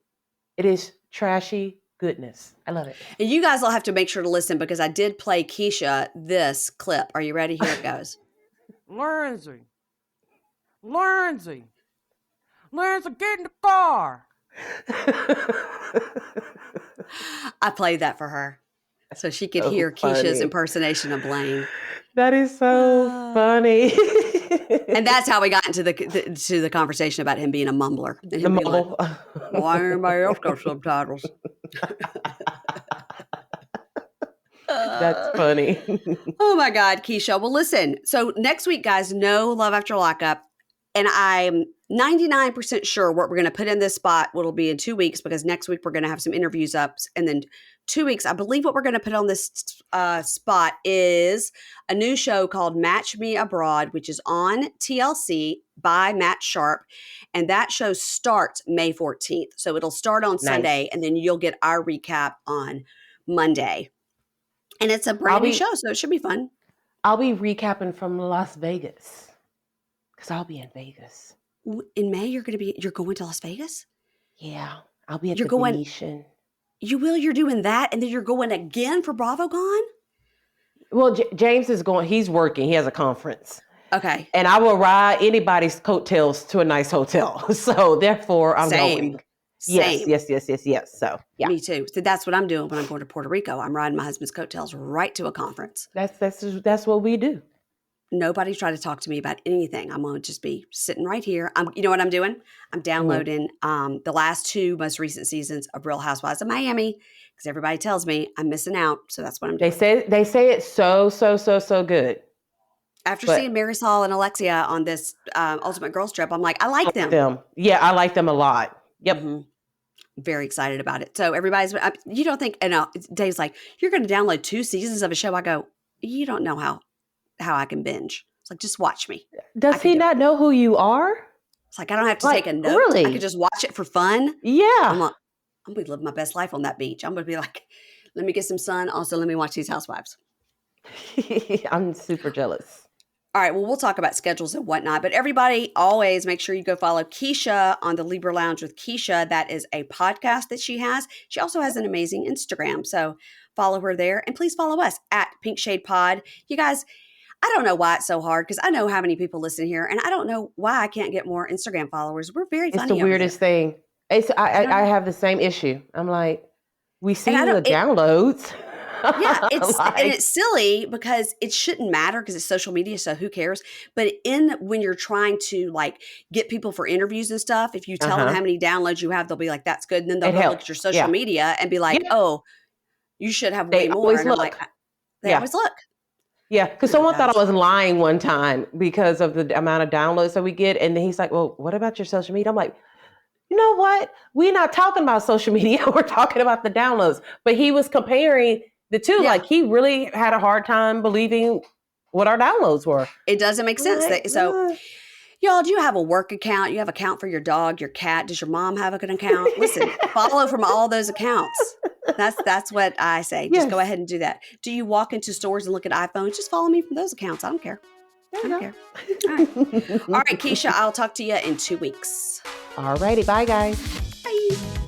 It is trashy goodness. I love it.
And you guys will have to make sure to listen because I did play Keisha this clip. Are you ready? Here it goes.
Lindsey, get in the car.
I played that for her so she could hear Keisha's impersonation of Blaine.
That is so funny.
And that's how we got into the conversation about him being a mumbler. And him being like, why everybody else got subtitles?
That's funny.
Oh my God, Keisha. Well, listen. So next week, guys, no Love After Lockup. And I'm 99% sure what we're going to put in this spot will be in 2 weeks, because next week we're going to have some interviews up. And then 2 weeks, I believe what we're going to put on this spot is a new show called Match Me Abroad, which is on TLC by Matt Sharp. And that show starts May 14th. So it'll start on Sunday, and then you'll get our recap on Monday. And it's a brand new show, so it should be fun.
I'll be recapping from Las Vegas. Because I'll be in Vegas.
In May, you're going to Las Vegas?
Yeah. I'll be at the Venetian.
You will? You're doing that? And then you're going again for BravoCon?
Well, James is going. He's working. He has a conference.
Okay.
And I will ride anybody's coattails to a nice hotel. So therefore, I'm going.
Same.
Yes. So, yeah.
Me too. So that's what I'm doing when I'm going to Puerto Rico. I'm riding my husband's coattails right to a conference.
That's what we do.
Nobody try to talk to me about anything. I'm going to just be sitting right here. You know what I'm doing? I'm downloading the last 2 most recent seasons of Real Housewives of Miami, because everybody tells me I'm missing out. So that's what I'm doing.
They say it's so good.
After seeing Marisol and Alexia on this Ultimate Girls Trip, I'm like, I like them.
Yeah, I like them a lot. Yep.
Mm-hmm. Very excited about it. So everybody's, you don't think, and Dave's like, you're going to download 2 seasons of a show. I go, you don't know how I can binge. It's like, just watch me.
Does he not know who you are?
It's like, I don't have to take a note.
Really?
I can just watch it for fun.
Yeah.
I'm going to live my best life on that beach. I'm going to be like, let me get some sun. Also, let me watch these housewives.
I'm super jealous.
All right. Well, we'll talk about schedules and whatnot. But everybody, always make sure you go follow Keisha on the Libra Lounge with Keisha. That is a podcast that she has. She also has an amazing Instagram. So follow her there. And please follow us at Pink Shade Pod. You guys, I don't know why it's so hard, because I know how many people listen here, and I don't know why I can't get more Instagram followers. We're very funny.
It's the weirdest thing. I have the same issue. I'm like, we see the downloads.
Yeah, it's silly because it shouldn't matter because it's social media, so who cares? But when you're trying to like get people for interviews and stuff, if you tell them how many downloads you have, they'll be like, "That's good," and then they'll go look at your social media and be like, "Oh, you should have way more." And I'm like, they always look.
Yeah, because someone thought I was lying one time because of the amount of downloads that we get, and then he's like, "Well, what about your social media?" I'm like, you know what? We're not talking about social media. We're talking about the downloads. But he was comparing the two. Yeah. Like, he really had a hard time believing what our downloads were.
It doesn't make sense. Y'all, do you have a work account? You have an account for your dog, your cat? Does your mom have a good account? Listen, follow from all those accounts. That's what I say. Just go ahead and do that. Do you walk into stores and look at iPhones? Just follow me from those accounts. I don't care. I don't care. All right, Keisha, I'll talk to you in 2 weeks.
All righty. Bye, guys.
Bye.